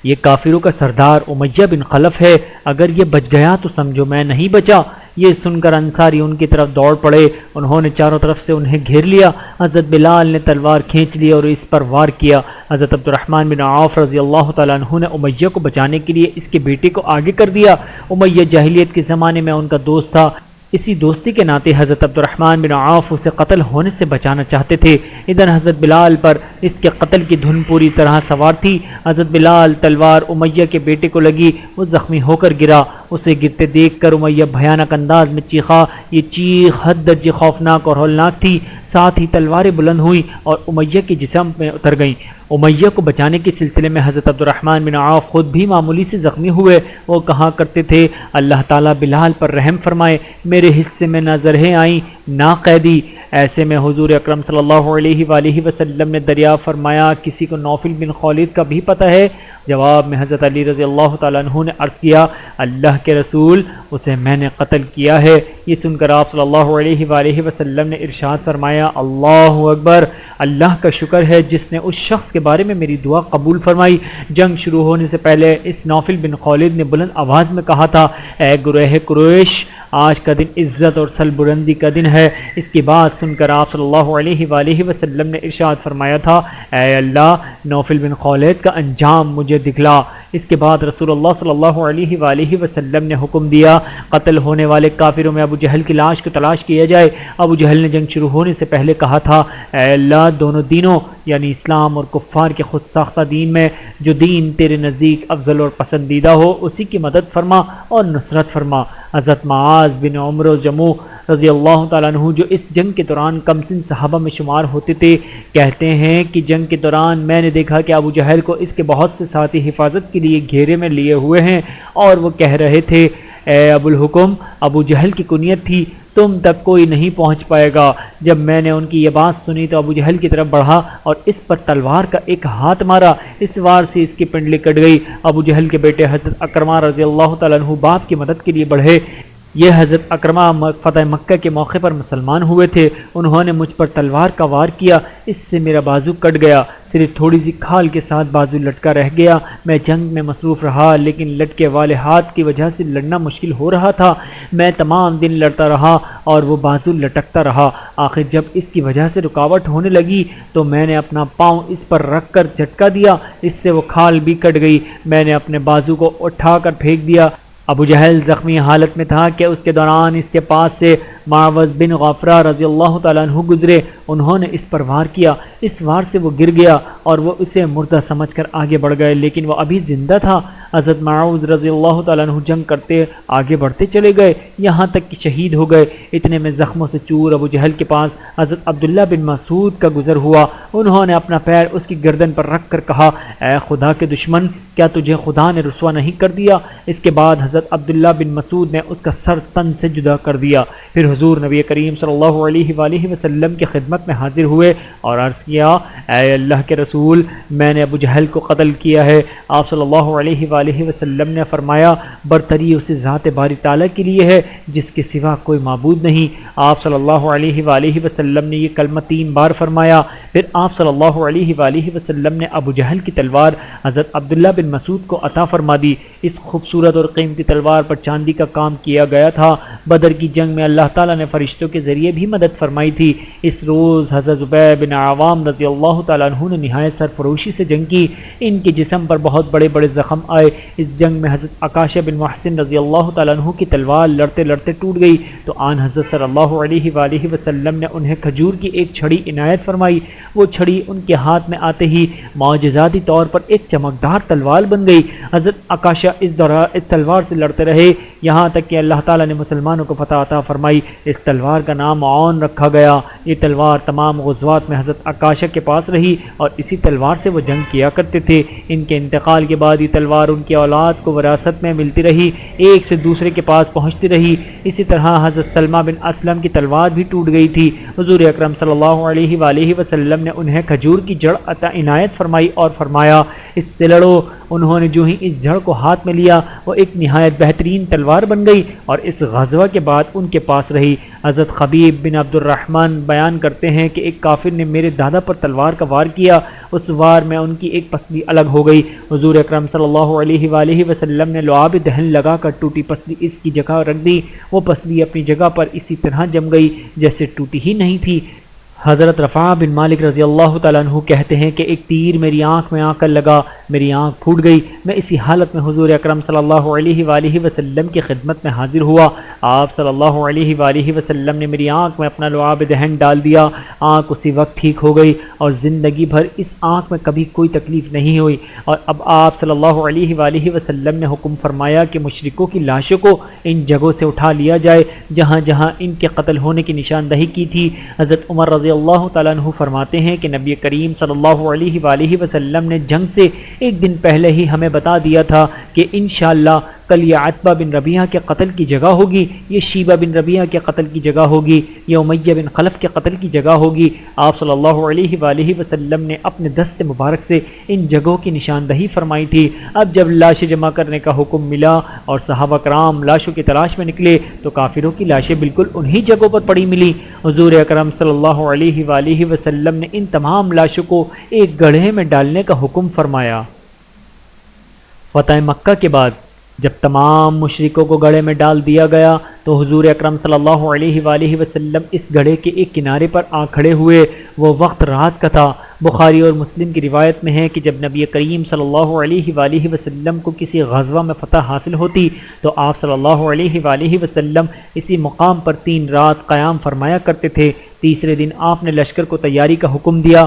یہ کافروں کا سردار امیہ بن خلف ہے، اگر یہ بچ گیا تو سمجھو میں نہیں بچا۔ یہ سن کر انصاری ان کی طرف دوڑ پڑے، انہوں نے چاروں طرف سے انہیں گھیر لیا۔ حضرت بلال نے تلوار کھینچ لی اور اس پر وار کیا۔ حضرت عبد الرحمن بن عوف رضی اللہ تعالیٰ عنہ نے امیہ کو بچانے کے لیے اس کے بیٹے کو آگے کر دیا۔ امیہ جاہلیت کے زمانے میں ان کا دوست تھا، اسی دوستی کے ناطے حضرت عبد الرحمن بن عوف اسے قتل ہونے سے بچانا چاہتے تھے۔ ادھر حضرت بلال پر اس کے قتل کی دھن پوری طرح سوار تھی۔ حضرت بلال تلوار امیہ کے بیٹے کو لگی، وہ زخمی ہو کر گرا۔ اسے گرتے دیکھ کر امیہ بھیانک انداز میں چیخا، یہ چیخ حد درجے خوفناک اور ہولناک تھی۔ ساتھ ہی تلواریں بلند ہوئیں اور امیہ کے جسم میں اتر گئیں۔ امیہ کو بچانے کے سلسلے میں حضرت عبد الرحمن بن عوف خود بھی معمولی سے زخمی ہوئے۔ وہ کہا کرتے تھے، اللہ تعالیٰ بلال پر رحم فرمائے، میرے حصے میں نہ زرہیں آئیں نہ قیدی۔ ایسے میں حضور اکرم صلی اللہ علیہ وآلہ وسلم نے دریافت فرمایا، کسی کو نوفل بن خالد کا بھی پتہ ہے؟ جواب میں حضرت علی رضی اللہ تعالیٰ عنہ نے عرض کیا، اللہ کے رسول، اسے میں نے قتل کیا ہے۔ یہ سن کر آپ صلی اللہ علیہ وآلہ وسلم نے ارشاد فرمایا، اللہ اکبر، اللہ کا شکر ہے جس نے اس شخص کے بارے میں میری دعا قبول فرمائی۔ جنگ شروع ہونے سے پہلے اس نوفل بن خالد نے بلند آواز میں کہا تھا، اے گروہ قریش، آج کا دن عزت اور سربلندی کا دن ہے۔ اس کی بات سن کر آپ صلی اللہ علیہ وآلہ وسلم نے ارشاد فرمایا تھا، اے اللہ، نوفل بن خالد کا انجام مجھے دکھلا۔ اس کے بعد رسول اللہ صلی اللہ علیہ وآلہ وسلم نے حکم دیا قتل ہونے والے کافروں میں ابو جہل کی لاش کو تلاش کیا جائے۔ ابو جہل نے جنگ شروع ہونے سے پہلے کہا تھا اے اللہ دونوں دینوں یعنی اسلام اور کفار کے خود ساختہ دین میں جو دین تیرے نزدیک افضل اور پسندیدہ ہو اسی کی مدد فرما اور نصرت فرما۔ حضرت معاذ بن عمرو جموع رضی اللہ تعالیٰ عنہ جو اس جنگ کے دوران کمسن صحابہ میں شمار ہوتے تھے کہتے ہیں کہ جنگ کے دوران میں نے دیکھا کہ ابو جہل کو اس کے بہت سے ساتھی حفاظت کے لیے گھیرے میں لیے ہوئے ہیں اور وہ کہہ رہے تھے اے ابو الحکم، ابو جہل کی کنیت تھی تم تک کوئی نہیں پہنچ پائے گا۔ جب میں نے ان کی یہ بات سنی تو ابو جہل کی طرف بڑھا اور اس پر تلوار کا ایک ہاتھ مارا، اس وار سے اس کی پنڈلی کٹ گئی۔ ابو جہل کے بیٹے حضرت اکرمہ رضی اللہ تعالیٰ عنہ باپ کی مدد کے لیے بڑھے۔ یہ حضرت اکرمہ فتح مکہ کے موقع پر مسلمان ہوئے تھے، انہوں نے مجھ پر تلوار کا وار کیا، اس سے میرا بازو کٹ گیا، صرف تھوڑی سی کھال کے ساتھ بازو لٹکا رہ گیا۔ میں جنگ میں مصروف رہا لیکن لٹکے والے ہاتھ کی وجہ سے لڑنا مشکل ہو رہا تھا۔ میں تمام دن لڑتا رہا اور وہ بازو لٹکتا رہا۔ آخر جب اس کی وجہ سے رکاوٹ ہونے لگی تو میں نے اپنا پاؤں اس پر رکھ کر جھٹکا دیا، اس سے وہ کھال بھی کٹ گئی۔ میں نے اپنے بازو کو اٹھا کر پھینک دیا۔ ابو جہل زخمی حالت میں تھا کہ اس کے دوران اس کے پاس سے معوذ بن غفرہ رضی اللہ تعالیٰ عنہ گزرے، انہوں نے اس پر وار کیا، اس وار سے وہ گر گیا اور وہ اسے مردہ سمجھ کر آگے بڑھ گئے لیکن وہ ابھی زندہ تھا۔ حضرت معوذ رضی اللہ تعالیٰ عنہ جنگ کرتے آگے بڑھتے چلے گئے یہاں تک کہ شہید ہو گئے۔ اتنے میں زخموں سے چور ابو جہل کے پاس حضرت عبداللہ بن مسعود کا گزر ہوا، انہوں نے اپنا پیر اس کی گردن پر رکھ کر کہا اے خدا کے دشمن، کیا تجھے خدا نے رسوا نہیں کر دیا؟ اس کے بعد حضرت عبداللہ بن مسعود نے اس کا سر تن سے جدا کر دیا۔ پھر حضور نبی کریم صلی اللہ علیہ وآلہ وسلم کی خدمت میں حاضر ہوئے اور عرض کیا اے اللہ کے رسول، میں نے ابو جہل کو قتل کیا ہے۔ آپ صلی اللہ علیہ وآلہ وسلم نے فرمایا برتری اسے ذات باری تعالیٰ کے لیے ہے جس کے سوا کوئی معبود نہیں۔ آپ صلی اللہ علیہ وآلہ وسلم نے یہ کلمہ 3 بار فرمایا۔ پھر آپ صلی اللہ علیہ وآلہ وسلم نے ابو جہل کی تلوار حضرت عبداللہ بن مسعود کو عطا فرما دی۔ اس خوبصورت اور قیمتی تلوار پر چاندی کا کام کیا گیا تھا۔ بدر کی جنگ میں اللہ تعالیٰ نے فرشتوں کے ذریعے بھی مدد فرمائی تھی۔ اس روز حضرت زبیر بن عوام رضی اللہ تعالیٰ عنہ نے نہایت سرفروشی سے جنگ کی، ان کے جسم پر بہت بڑے بڑے زخم آئے۔ اس جنگ میں حضرت عکاشہ بن محسن رضی اللہ تعالیٰ عنہ کی تلوار لڑتے لڑتے ٹوٹ گئی تو آن حضرت صلی اللہ علیہ وآلہ وسلم نے انہیں کھجور کی ایک چھڑی عنایت فرمائی۔ وہ چھڑی ان کے ہاتھ میں آتے ہی معجزاتی طور پر ایک چمکدار تلوار بن گئی۔ حضرت عکاشہ اس تلوار سے لڑتے رہے یہاں تک کہ اللہ تعالیٰ نے مسلمانوں کو فتح عطا فرمائی۔ اس تلوار کا نام عون رکھا گیا۔ یہ تلوار تمام غزوات میں حضرت عکاشہ کے پاس رہی اور اسی تلوار سے وہ جنگ کیا کرتے تھے۔ ان کے انتقال کے بعد یہ تلوار ان کی اولاد کو وراثت میں ملتی رہی، ایک سے دوسرے کے پاس پہنچتی رہی۔ اسی طرح حضرت سلمہ بن اسلم کی تلوار بھی ٹوٹ گئی تھی۔ حضور اکرم صلی اللہ علیہ وآلہ وسلم نے انہیں کھجور کی جڑ عطا عنایت فرمائی اور فرمایا اس سے لڑو۔ انہوں نے جو ہی اس جڑ کو ہاتھ میں لیا وہ ایک نہایت بہترین تلوار بن گئی اور اس غزوہ کے بعد ان کے پاس رہی۔ حضرت خبیب بن عبد الرحمن بیان کرتے ہیں کہ ایک کافر نے میرے دادا پر تلوار کا وار کیا، اس وار میں ان کی ایک پسلی الگ ہو گئی۔ حضور اکرم صلی اللہ علیہ وآلہ وسلم نے لعاب دہن لگا کر ٹوٹی پسلی اس کی جگہ رکھ دی، وہ پسلی اپنی جگہ پر اسی طرح جم گئی جیسے ٹوٹی ہی نہیں تھی۔ حضرت رفاع بن مالک رضی اللہ تعالیٰ عنہ کہتے ہیں کہ ایک تیر میری آنکھ میں آ کر لگا، میری آنکھ پھوٹ گئی۔ میں اسی حالت میں حضور اکرم صلی اللہ علیہ وآلہ وسلم کی خدمت میں حاضر ہوا۔ آپ صلی اللہ علیہ وآلہ وسلم نے میری آنکھ میں اپنا لعاب دہن ڈال دیا، آنکھ اسی وقت ٹھیک ہو گئی اور زندگی بھر اس آنکھ میں کبھی کوئی تکلیف نہیں ہوئی۔ اور اب آپ صلی اللہ علیہ وآلہ وسلم نے حکم فرمایا کہ مشرکوں کی لاشوں کو ان جگہوں سے اٹھا لیا جائے جہاں جہاں ان کے قتل ہونے کی نشاندہی کی تھی۔ حضرت عمر رضی اللہ تعالیٰ عنہ فرماتے ہیں کہ نبی کریم صلی اللہ علیہ وآلہ وسلم نے جنگ سے ایک دن پہلے ہی ہمیں بتا دیا تھا کہ انشاءاللہ کل یہ عتبہ بن ربیعہ کے قتل کی جگہ ہوگی، یہ شیبہ بن ربیعہ کے قتل کی جگہ ہوگی، یہ امیہ بن خلف کے قتل کی جگہ ہوگی۔ آپ صلی اللہ علیہ وآلہ وسلم نے اپنے دست مبارک سے ان جگہوں کی نشاندہی فرمائی تھی۔ اب جب لاشیں جمع کرنے کا حکم ملا اور صحابہ کرام لاشوں کی تلاش میں نکلے تو کافروں کی لاشیں بالکل انہی جگہوں پر پڑی ملی۔ حضور اکرم صلی اللہ علیہ وآلہ وسلم نے ان تمام لاشوں کو ایک گڑھے میں ڈالنے کا حکم فرمایا۔ فتح مکہ کے بعد جب تمام مشرکوں کو گڑھے میں ڈال دیا گیا تو حضور اکرم صلی اللہ علیہ وآلہ وسلم اس گڑھے کے ایک کنارے پر آ کھڑے ہوئے۔ وہ وقت رات کا تھا۔ بخاری اور مسلم کی روایت میں ہے کہ جب نبی کریم صلی اللہ علیہ وآلہ وسلم کو کسی غزوہ میں فتح حاصل ہوتی تو آپ صلی اللہ علیہ وآلہ وسلم اسی مقام پر 3 رات قیام فرمایا کرتے تھے۔ تیسرے دن آپ نے لشکر کو تیاری کا حکم دیا۔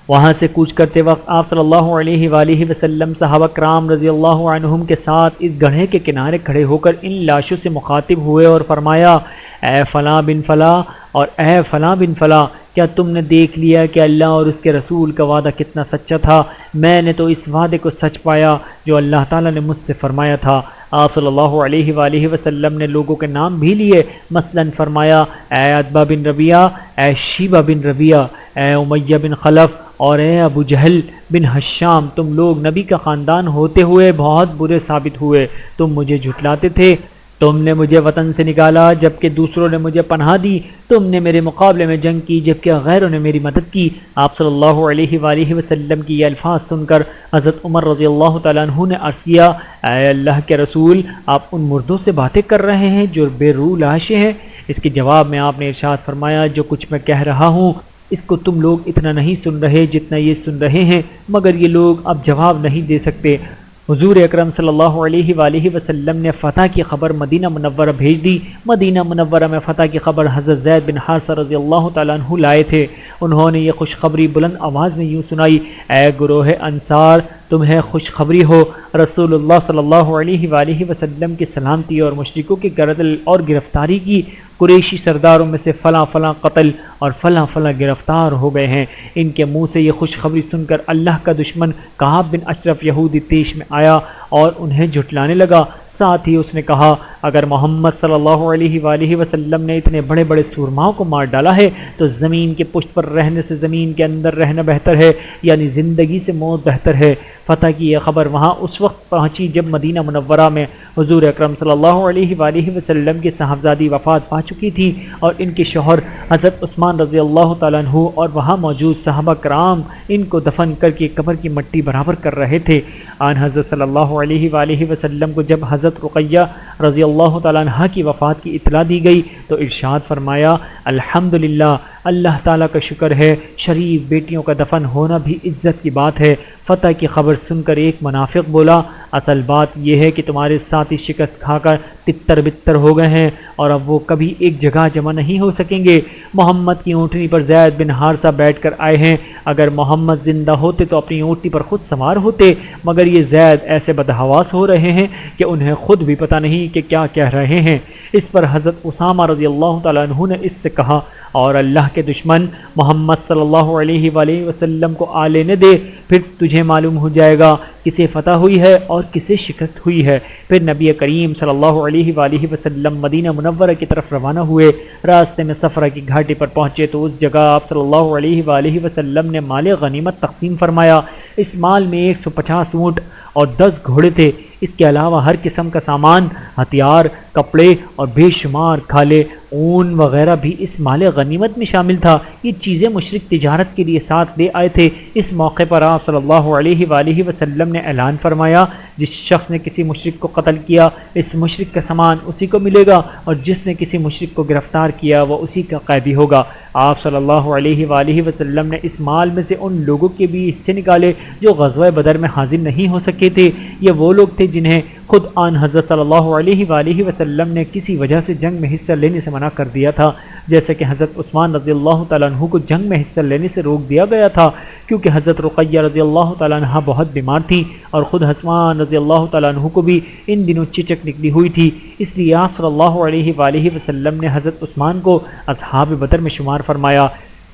وہاں سے کوچ کرتے وقت آپ صلی اللہ علیہ وآلہ وسلم صحابہ کرام رضی اللہ عنہم کے ساتھ اس گڑھے کے کنارے کھڑے ہو کر ان لاشوں سے مخاطب ہوئے اور فرمایا، اے فلاں بن فلاں اور اے فلاں بن فلاں، کیا تم نے دیکھ لیا کہ اللہ اور اس کے رسول کا وعدہ کتنا سچا تھا؟ میں نے تو اس وعدے کو سچ پایا جو اللہ تعالیٰ نے مجھ سے فرمایا تھا۔ آپ صلی اللہ علیہ وآلہ وسلم نے لوگوں کے نام بھی لیے، مثلا فرمایا، اے عتبہ بن ربیعہ، اے شیبہ بن ربیعہ، اے امیہ بن خلف اور اے ابو جہل بن ہشام، تم لوگ نبی کا خاندان ہوتے ہوئے بہت برے ثابت ہوئے۔ تم مجھے جھٹلاتے تھے، تم نے مجھے وطن سے نکالا جبکہ دوسروں نے مجھے پناہ دی، تم نے میرے مقابلے میں جنگ کی جبکہ غیروں نے میری مدد کی۔ آپ صلی اللہ علیہ وآلہ وسلم کی یہ الفاظ سن کر حضرت عمر رضی اللہ تعالیٰ عنہ نے عرض کیا، اے اللہ کے رسول، آپ ان مردوں سے باتیں کر رہے ہیں جو بے روح لاشیں ہیں؟ اس کے جواب میں آپ نے ارشاد فرمایا، جو کچھ میں کہہ رہا ہوں اس کو تم لوگ اتنا نہیں سن رہے جتنا یہ سن رہے ہیں، مگر یہ لوگ اب جواب نہیں دے سکتے۔ حضور اکرم صلی اللہ علیہ وآلہ وسلم نے فتح کی خبر مدینہ منورہ بھیج دی۔ مدینہ منورہ میں فتح کی خبر حضرت زید بن حارثہ رضی اللہ تعالیٰ عنہ لائے تھے۔ انہوں نے یہ خوشخبری بلند آواز میں یوں سنائی، اے گروہ انصار، تمہیں خوشخبری ہو، رسول اللہ صلی اللہ علیہ وآلہ وسلم کی سلامتی اور مشرکوں کی قتل اور گرفتاری کی، قریشی سرداروں میں سے فلاں فلاں قتل اور فلاں فلاں گرفتار ہو گئے ہیں۔ ان کے منہ سے یہ خوشخبری سن کر اللہ کا دشمن کعب بن اشرف یہودی پیش میں آیا اور انہیں جھٹلانے لگا۔ ساتھ ہی اس نے کہا، اگر محمد صلی اللہ علیہ وآلہ وسلم نے اتنے بڑے بڑے سورماؤں کو مار ڈالا ہے تو زمین کے پشت پر رہنے سے زمین کے اندر رہنا بہتر ہے، یعنی زندگی سے موت بہتر ہے۔ فتح کی یہ خبر وہاں اس وقت پہنچی جب مدینہ منورہ میں حضور اکرم صلی اللہ علیہ وآلہ وسلم کی صاحبزادی وفات پا چکی تھی اور ان کے شوہر حضرت عثمان رضی اللہ تعالیٰ عنہ اور وہاں موجود صحابہ کرام ان کو دفن کر کے قبر کی مٹی برابر کر رہے تھے۔ آن حضرت صلی اللہ علیہ وآلہ وسلم کو جب حضرت رقیہ رضی اللہ تعالیٰ عنہ کی وفات کی اطلاع دی گئی تو ارشاد فرمایا، الحمدللہ، اللہ تعالیٰ کا شکر ہے، شریف بیٹیوں کا دفن ہونا بھی عزت کی بات ہے۔ فتح کی خبر سن کر ایک منافق بولا، اصل بات یہ ہے کہ تمہارے ساتھی شکست کھا کر تتر بتر ہو گئے ہیں اور اب وہ کبھی ایک جگہ جمع نہیں ہو سکیں گے۔ محمد کی اونٹنی پر زید بن حارثہ بیٹھ کر آئے ہیں، اگر محمد زندہ ہوتے تو اپنی اونٹنی پر خود سوار ہوتے، مگر یہ زید ایسے بدحواس ہو رہے ہیں کہ انہیں خود بھی پتہ نہیں کہ کیا کہہ رہے ہیں۔ اس پر حضرت اسامہ رضی اللہ تعالیٰ عنہ نے اس سے کہا، اور اللہ کے دشمن محمد صلی اللہ علیہ وآلہ وسلم کو آ لینے دے، پھر تجھے معلوم ہو جائے گا کسے فتح ہوئی ہے اور کسے شکست ہوئی ہے۔ پھر نبی کریم صلی اللہ علیہ وآلہ وسلم مدینہ منورہ کی طرف روانہ ہوئے۔ راستے میں صفرا کی گھاٹی پر پہنچے تو اس جگہ آپ صلی اللہ علیہ وآلہ وسلم نے مال غنیمت تقسیم فرمایا۔ اس مال میں 150 اونٹ اور 10 گھوڑے تھے۔ اس کے علاوہ ہر قسم کا سامان، ہتھیار، کپڑے اور بے شمار کھالے، اون وغیرہ بھی اس مال غنیمت میں شامل تھا۔ یہ چیزیں مشرک تجارت کے لیے ساتھ لے آئے تھے۔ اس موقع پر آپ صلی اللہ علیہ وآلہ وسلم نے اعلان فرمایا، جس شخص نے کسی مشرک کو قتل کیا اس مشرک کا سامان اسی کو ملے گا، اور جس نے کسی مشرک کو گرفتار کیا وہ اسی کا قیدی ہوگا۔ آپ صلی اللہ علیہ وآلہ وسلم نے اس مال میں سے ان لوگوں کے بھی حصے نکالے جو غزوہ بدر میں حاضر نہیں ہو سکے تھے۔ یہ وہ لوگ تھے جنہیں خود آن حضرت صلی اللہ علیہ وآلہ وسلم نے کسی وجہ سے جنگ میں حصہ لینے سے منع کر دیا تھا، جیسے کہ حضرت عثمان رضی اللہ تعالیٰ عنہ کو جنگ میں حصہ لینے سے روک دیا گیا تھا کیونکہ حضرت رقیہ رضی اللہ تعالیٰ عنہ بہت بیمار تھی اور خود عثمان رضی اللہ تعالیٰ عنہ کو بھی ان دنوں چچک نکلی ہوئی تھی۔ اس لیے آپ صلی اللہ علیہ وآلہ وسلم نے حضرت عثمان کو اصحاب بدر میں شمار فرمایا۔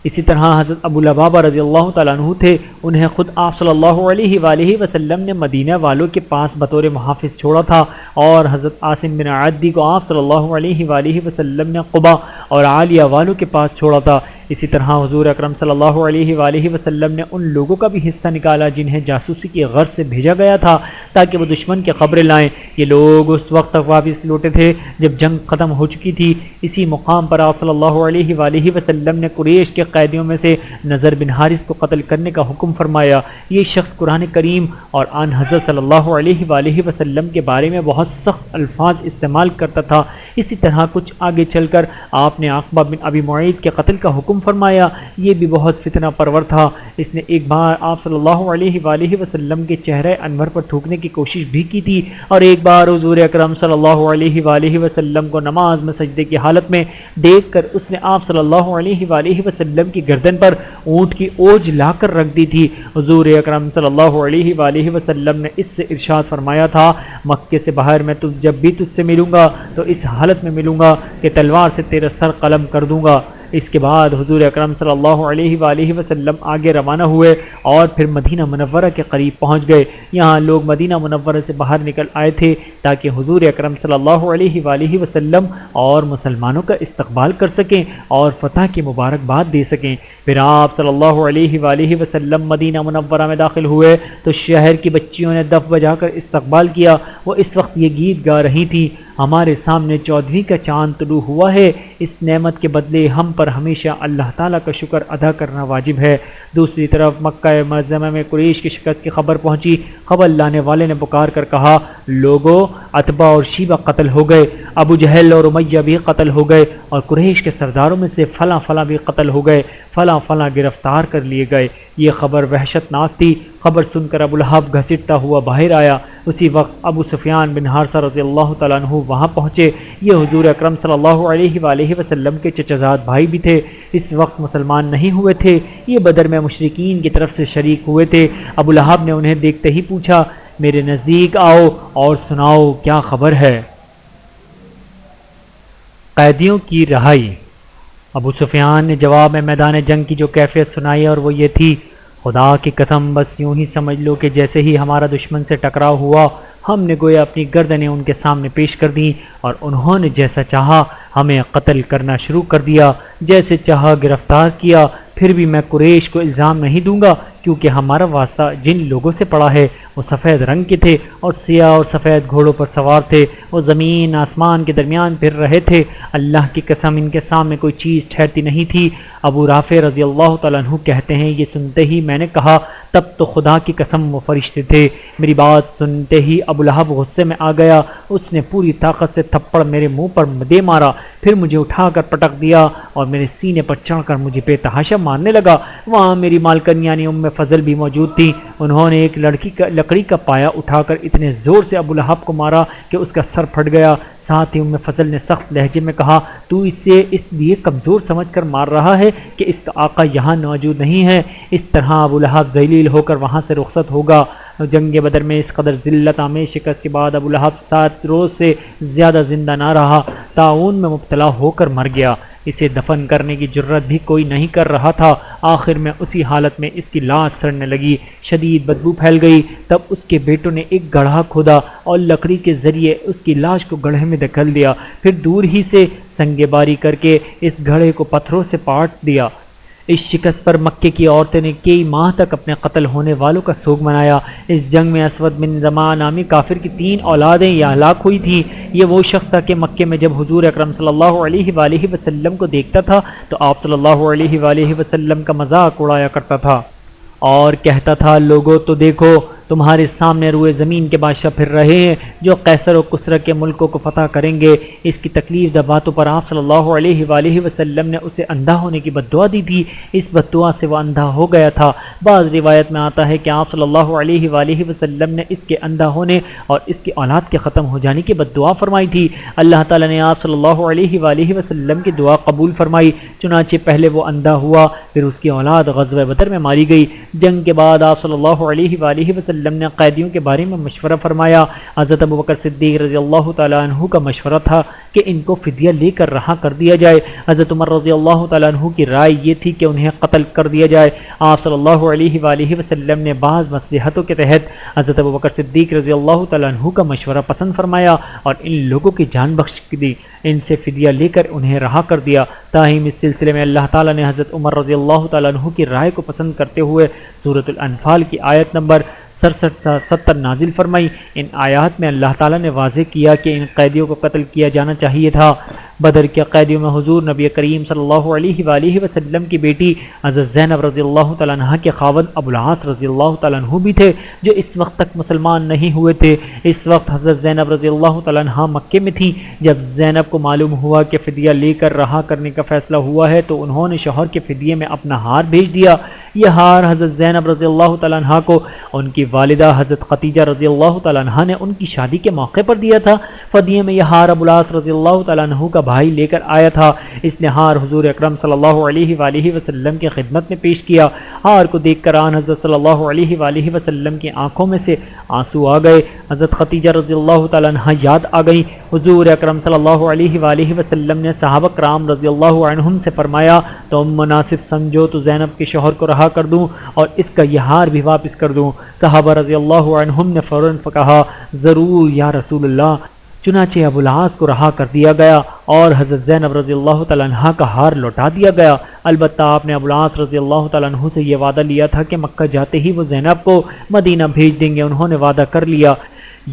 اسی طرح حضرت ابو لبابہ رضی اللہ تعالیٰ عنہ تھے، انہیں خود آپ صلی اللہ علیہ وآلہ وسلم نے مدینہ والوں کے پاس بطور محافظ چھوڑا تھا، اور حضرت عاصم بن عدی کو آپ صلی اللہ علیہ وآلہ وسلم نے قبا اور عالیہ والوں کے پاس چھوڑا تھا۔ اسی طرح حضور اکرم صلی اللہ علیہ وآلہ وسلم نے ان لوگوں کا بھی حصہ نکالا جنہیں جاسوسی کی غرض سے بھیجا گیا تھا تاکہ وہ دشمن کی خبریں لائیں۔ یہ لوگ اس وقت تک واپس لوٹے تھے جب جنگ ختم ہو چکی تھی۔ اسی مقام پر آپ صلی اللہ علیہ وآلہ وسلم نے قریش کے قیدیوں میں سے نضر بن حارث کو قتل کرنے کا حکم فرمایا۔ یہ شخص قرآن کریم اور آن حضرت صلی اللہ علیہ وآلہ وسلم کے بارے میں بہت سخت الفاظ استعمال کرتا تھا۔ اسی طرح کچھ آگے چل کر آپ نے عقبہ بن ابی معیط کے قتل کا حکم فرمایا۔ یہ بھی بہت فتنہ پرور تھا۔ اس نے ایک بار آپ صلی اللہ علیہ وآلہ وسلم کے چہرے انور پر تھوکنے کی کوشش بھی کی تھی، اور ایک بار حضور اکرم صلی اللہ علیہ وآلہ وسلم کو نماز میں سجدے کی حالت میں دیکھ کر اس نے آپ صلی اللہ علیہ وآلہ وسلم کی گردن پر اونٹ کی اوج لا کر رکھ دی تھی۔ حضور اکرم صلی اللہ علیہ وآلہ وسلم نے اس سے ارشاد فرمایا تھا، مکے سے باہر میں جب بھی تجھ سے ملوں گا تو اس حالت میں ملوں گا کہ تلوار سے تیرا سر قلم کر دوں گا۔ اس کے بعد حضور اکرم صلی اللہ علیہ وآلہ وسلم آگے روانہ ہوئے اور پھر مدینہ منورہ کے قریب پہنچ گئے۔ یہاں لوگ مدینہ منورہ سے باہر نکل آئے تھے تاکہ حضور اکرم صلی اللہ علیہ وآلہ وسلم اور مسلمانوں کا استقبال کر سکیں اور فتح کی مبارکباد دے سکیں۔ پھر آپ صلی اللہ علیہ وآلہ وسلم مدینہ منورہ میں داخل ہوئے تو شہر کی بچیوں نے دف بجا کر استقبال کیا۔ وہ اس وقت یہ گیت گا رہی تھی، ہمارے سامنے 14ویں کا چاند طلوع ہوا ہے، اس نعمت کے بدلے ہم پر ہمیشہ اللہ تعالیٰ کا شکر ادا کرنا واجب ہے۔ دوسری طرف مکہ معظمہ میں قریش کی شکست کی خبر پہنچی۔ خبر لانے والے نے پکار کر کہا، لوگوں، عتبہ اور شیبہ قتل ہو گئے، ابو جہل اور امیہ بھی قتل ہو گئے، اور قریش کے سرداروں میں سے فلاں فلاں بھی قتل ہو گئے، فلاں فلاں گرفتار کر لیے گئے۔ یہ خبر وحشت ناک تھی۔ خبر سن کر ابو لہب گھسیٹتا ہوا باہر آیا۔ اسی وقت ابو سفیان بن حارثہ رضی اللہ تعالیٰ عنہ وہاں پہنچے۔ یہ حضور اکرم صلی اللہ علیہ وآلہ وسلم کے چچا زاد بھائی بھی تھے، اس وقت مسلمان نہیں ہوئے تھے۔ یہ بدر میں مشرکین کی طرف سے شریک ہوئے تھے۔ ابو لہب نے انہیں دیکھتے ہی پوچھا، میرے نزدیک آؤ اور سناؤ کیا خبر ہے۔ قیدیوں کی رہائی۔ ابو سفیان نے جواب میں میدان جنگ کی جو کیفیت سنائی اور وہ یہ تھی، خدا کی قسم بس یوں ہی سمجھ لو کہ جیسے ہی ہمارا دشمن سے ٹکراؤ ہوا، ہم نے گویا اپنی گردنیں ان کے سامنے پیش کر دیں اور انہوں نے جیسا چاہا ہمیں قتل کرنا شروع کر دیا، جیسے چاہا گرفتار کیا۔ پھر بھی میں قریش کو الزام نہیں دوں گا کیونکہ ہمارا واسطہ جن لوگوں سے پڑا ہے وہ سفید رنگ کے تھے اور سیاہ اور سفید گھوڑوں پر سوار تھے۔ وہ زمین آسمان کے درمیان پھر رہے تھے۔ اللہ کی قسم ان کے سامنے کوئی چیز ٹھہرتی نہیں تھی۔ ابو رافع رضی اللہ تعالیٰ عنہ کہتے ہیں، یہ سنتے ہی میں نے کہا، تب تو خدا کی قسم وہ فرشتے تھے۔ میری بات سنتے ہی ابو لہب غصے میں آ گیا۔ اس نے پوری طاقت سے تھپڑ میرے منہ پر دے مارا، پھر مجھے اٹھا کر پٹک دیا اور میرے سینے پر چڑھ کر مجھے بے تحاشا مارنے لگا۔ وہاں میری مالکن یعنی ام فضل بھی موجود تھی۔ انہوں نے ایک لکڑی کا پایا اٹھا کر اتنے زور سے ابو لہب کو مارا کہ اس کا سر پھٹ گیا۔ ساتھ ہی ام فضل نے سخت لہجے میں کہا، تو اسے اس لیے کمزور سمجھ کر مار رہا ہے کہ اس کا آقا یہاں موجود نہیں ہے۔ اس طرح ابو لہب ذلیل ہو کر وہاں سے رخصت ہوگا۔ جنگ بدر میں اس قدر ذلت آمیز شکست کے بعد ابو لہب 7 روز سے زیادہ زندہ نہ رہا، طاعون میں مبتلا ہو کر مر گیا۔ اسے دفن کرنے کی جرت بھی کوئی نہیں کر رہا تھا۔ آخر میں اسی حالت میں اس کی لاش سڑنے لگی، شدید بدبو پھیل گئی۔ تب اس کے بیٹوں نے ایک گڑھا کھودا اور لکڑی کے ذریعے اس کی لاش کو گڑھے میں دھکیل دیا، پھر دور ہی سے سنگ باری کر کے اس گڑھے کو پتھروں سے پاٹ دیا۔ اس شکست پر مکے کی عورتیں نے کئی ماہ تک اپنے قتل ہونے والوں کا سوگ منایا۔ اس جنگ میں اسود بن زمعہ نامی کافر کی 3 اولادیں یہ ہلاک ہوئی تھیں۔ یہ وہ شخص تھا کہ مکے میں جب حضور اکرم صلی اللہ علیہ وآلہ وسلم کو دیکھتا تھا تو آپ صلی اللہ علیہ وآلہ وسلم کا مذاق اڑایا کرتا تھا اور کہتا تھا، لوگوں تو دیکھو، تمہارے سامنے روئے زمین کے بادشاہ پھر رہے ہیں جو قیصر و کسرا کے ملکوں کو فتح کریں گے۔ اس کی تکلیف دہ باتوں پر آپ صلی اللہ علیہ وآلہ وسلم نے اسے اندھا ہونے کی بددعا دی تھی۔ اس بددعا سے وہ اندھا ہو گیا تھا۔ بعض روایت میں آتا ہے کہ آپ صلی اللہ علیہ وآلہ وسلم نے اس کے اندھا ہونے اور اس کی اولاد کے ختم ہو جانے کی بددعا فرمائی تھی۔ اللہ تعالیٰ نے آپ صلی اللہ علیہ وآلہ وسلم کی دعا قبول فرمائی، چنانچہ پہلے وہ اندھا ہوا، پھر اس کی اولاد غزوہ بدر میں ماری گئی۔ جنگ کے بعد آپ صلی اللہ علیہ وآلہ وسلم وسلم نے قیدیوں کے بارے میں مشورہ فرمایا۔ حضرت ابوبکر صدیق رضی اللہ تعالیٰ عنہ کا مشورہ تھا کہ ان کو فدیہ لے کر رہا کر دیا جائے۔ حضرت عمر رضی اللہ تعالیٰ عنہ کی رائے یہ تھی کہ انہیں قتل کر دیا جائے۔ آپ صلی اللہ علیہ وآلہ وسلم نے بعض مصلحتوں کے تحت حضرت ابوبکر صدیق رضی اللہ تعالیٰ عنہ کا مشورہ پسند فرمایا اور ان لوگوں کی جان بخش دی، ان سے فدیہ لے کر انہیں رہا کر دیا۔ تاہم اس سلسلے میں اللہ تعالیٰ نے حضرت عمر رضی اللہ تعالیٰ عنہ کی رائے کو پسند کرتے ہوئے سورۃ الانفال کی آیت نمبر 67 نازل فرمائی۔ ان آیات میں اللہ تعالیٰ نے واضح کیا کہ ان قیدیوں کو قتل کیا جانا چاہیے تھا۔ بدر کے قیدیوں میں حضور نبی کریم صلی اللہ علیہ وآلہ وسلم کی بیٹی حضرت زینب رضی اللہ تعالیٰ عنہ کے خاوند ابو العاص رضی اللہ تعالیٰ عنہ بھی تھے، جو اس وقت تک مسلمان نہیں ہوئے تھے۔ اس وقت حضرت زینب رضی اللہ تعالیٰ عنہ مکے میں تھی۔ جب زینب کو معلوم ہوا کہ فدیہ لے کر رہا کرنے کا فیصلہ ہوا ہے تو انہوں نے شوہر کے فدیے میں اپنا ہار بھیج دیا۔ یہ ہار حضرت زینب رضی اللہ تعالیٰ عنہ کو ان کی والدہ حضرت خدیجہ رضی اللہ تعالیٰ عنہ نے ان کی شادی کے موقع پر دیا تھا۔ فدیے میں یہ ہار ابو العاص رضی اللہ تعالیٰ عنہ کا بھائی لے کر آیا تھا۔ اس نے ہار حضور اکرم صلی اللہ علیہ وآلہ وسلم کی خدمت میں پیش کیا۔ ہار کو دیکھ کر آن حضرت صلی اللہ علیہ وآلہ وسلم کی آنکھوں میں سے آنسو آ گئے۔ حضرت خدیجہ رضی اللہ تعالیٰ عنہ یاد آ گئی۔ حضور اکرم صلی اللہ علیہ وآلہ وسلم نے صحابہ کرام رضی اللہ عنہم سے فرمایا، تم مناسب سمجھو تو زینب کے شوہر کو رہا کر دوں اور اس کا یہ ہار بھی واپس کر دوں۔ صحابہ رضی اللہ عنہم نے فوراً کہا، ضرور یا رسول اللہ۔ چنانچہ ابو العاص کو رہا کر دیا گیا اور حضرت زینب رضی اللہ تعالیٰ عنہ کا ہار لوٹا دیا گیا۔ البتہ آپ نے ابو العاص رضی اللہ تعالیٰ عنہ سے یہ وعدہ لیا تھا کہ مکہ جاتے ہی وہ زینب کو مدینہ بھیج دیں گے۔ انہوں نے وعدہ کر لیا۔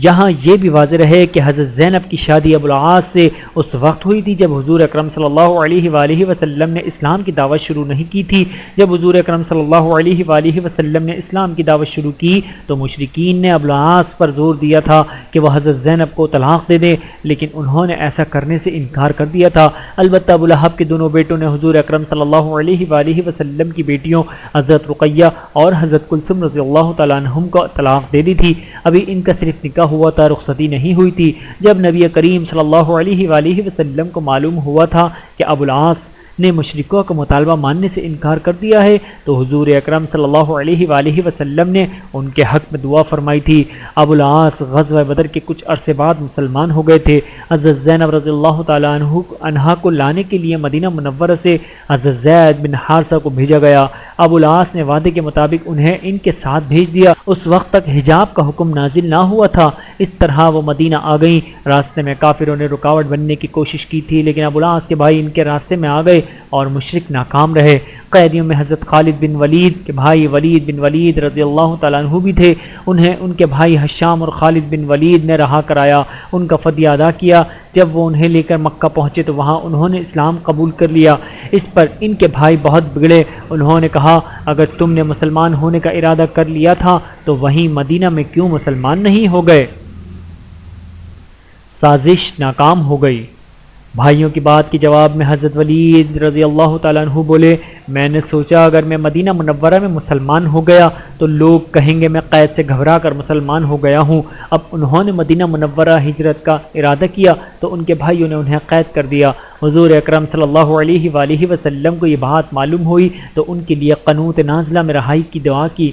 یہاں یہ بھی واضح رہے کہ حضرت زینب کی شادی ابو العاص سے اس وقت ہوئی تھی جب حضور اکرم صلی اللہ علیہ وآلہ وسلم نے اسلام کی دعوت شروع نہیں کی تھی۔ جب حضور اکرم صلی اللہ علیہ وآلہ وسلم نے اسلام کی دعوت شروع کی تو مشرکین نے ابو العاص پر زور دیا تھا کہ وہ حضرت زینب کو طلاق دے دیں، لیکن انہوں نے ایسا کرنے سے انکار کر دیا تھا۔ البتہ ابو لہب کے دونوں بیٹوں نے حضور اکرم صلی اللہ علیہ وآلہ وسلم کی بیٹیوں حضرت رقیہ اور حضرت کلثوم رضی اللہ تعالیٰ عنہم کو طلاق دے دی تھی۔ ابھی ان کا صرف نکاح ہوا تھا، رخصتی نہیں ہوئی تھی۔ جب نبی کریم صلی اللہ علیہ وآلہ وسلم کو معلوم ہوا تھا کہ ابو العاص نے مشرکوں کا مطالبہ ماننے سے انکار کر دیا ہے تو حضور اکرم صلی اللہ علیہ وآلہ وسلم نے ان کے حق میں دعا فرمائی تھی۔ ابو العاص غزوہ بدر کے کچھ عرصے بعد مسلمان ہو گئے تھے۔ حضرت زینب رضی اللہ تعالیٰ عنہا کو لانے کے لیے مدینہ منورہ سے حضرت زید بن حارثہ کو بھیجا گیا۔ ابو العاص نے وعدے کے مطابق انہیں ان کے ساتھ بھیج دیا۔ اس وقت تک حجاب کا حکم نازل نہ ہوا تھا۔ اس طرح وہ مدینہ آ گئیں۔ راستے میں کافروں نے رکاوٹ بننے کی کوشش کی تھی، لیکن ابو العاص کے بھائی ان کے راستے میں آ گئے اور مشرک ناکام رہے۔ قیدیوں میں حضرت خالد بن ولید کے بھائی ولید بن ولید رضی اللہ تعالیٰ عنہ بھی تھے۔ انہیں ان کے بھائی حشام اور خالد بن ولید نے رہا کرایا، ان کا فدیہ ادا کیا۔ جب وہ انہیں لے کر مکہ پہنچے تو وہاں انہوں نے اسلام قبول کر لیا۔ اس پر ان کے بھائی بہت بگڑے۔ انہوں نے کہا، اگر تم نے مسلمان ہونے کا ارادہ کر لیا تھا تو وہیں مدینہ میں کیوں مسلمان نہیں ہو گئے؟ سازش ناکام ہو گئی۔ بھائیوں کی بات کے جواب میں حضرت ولید رضی اللہ تعالیٰ عنہ بولے، میں نے سوچا اگر میں مدینہ منورہ میں مسلمان ہو گیا تو لوگ کہیں گے میں قید سے گھبرا کر مسلمان ہو گیا ہوں۔ اب انہوں نے مدینہ منورہ ہجرت کا ارادہ کیا تو ان کے بھائیوں نے انہیں قید کر دیا۔ حضور اکرم صلی اللہ علیہ وآلہ وسلم کو یہ بات معلوم ہوئی تو ان کے لیے قنوت نازلہ میں رہائی کی دعا کی۔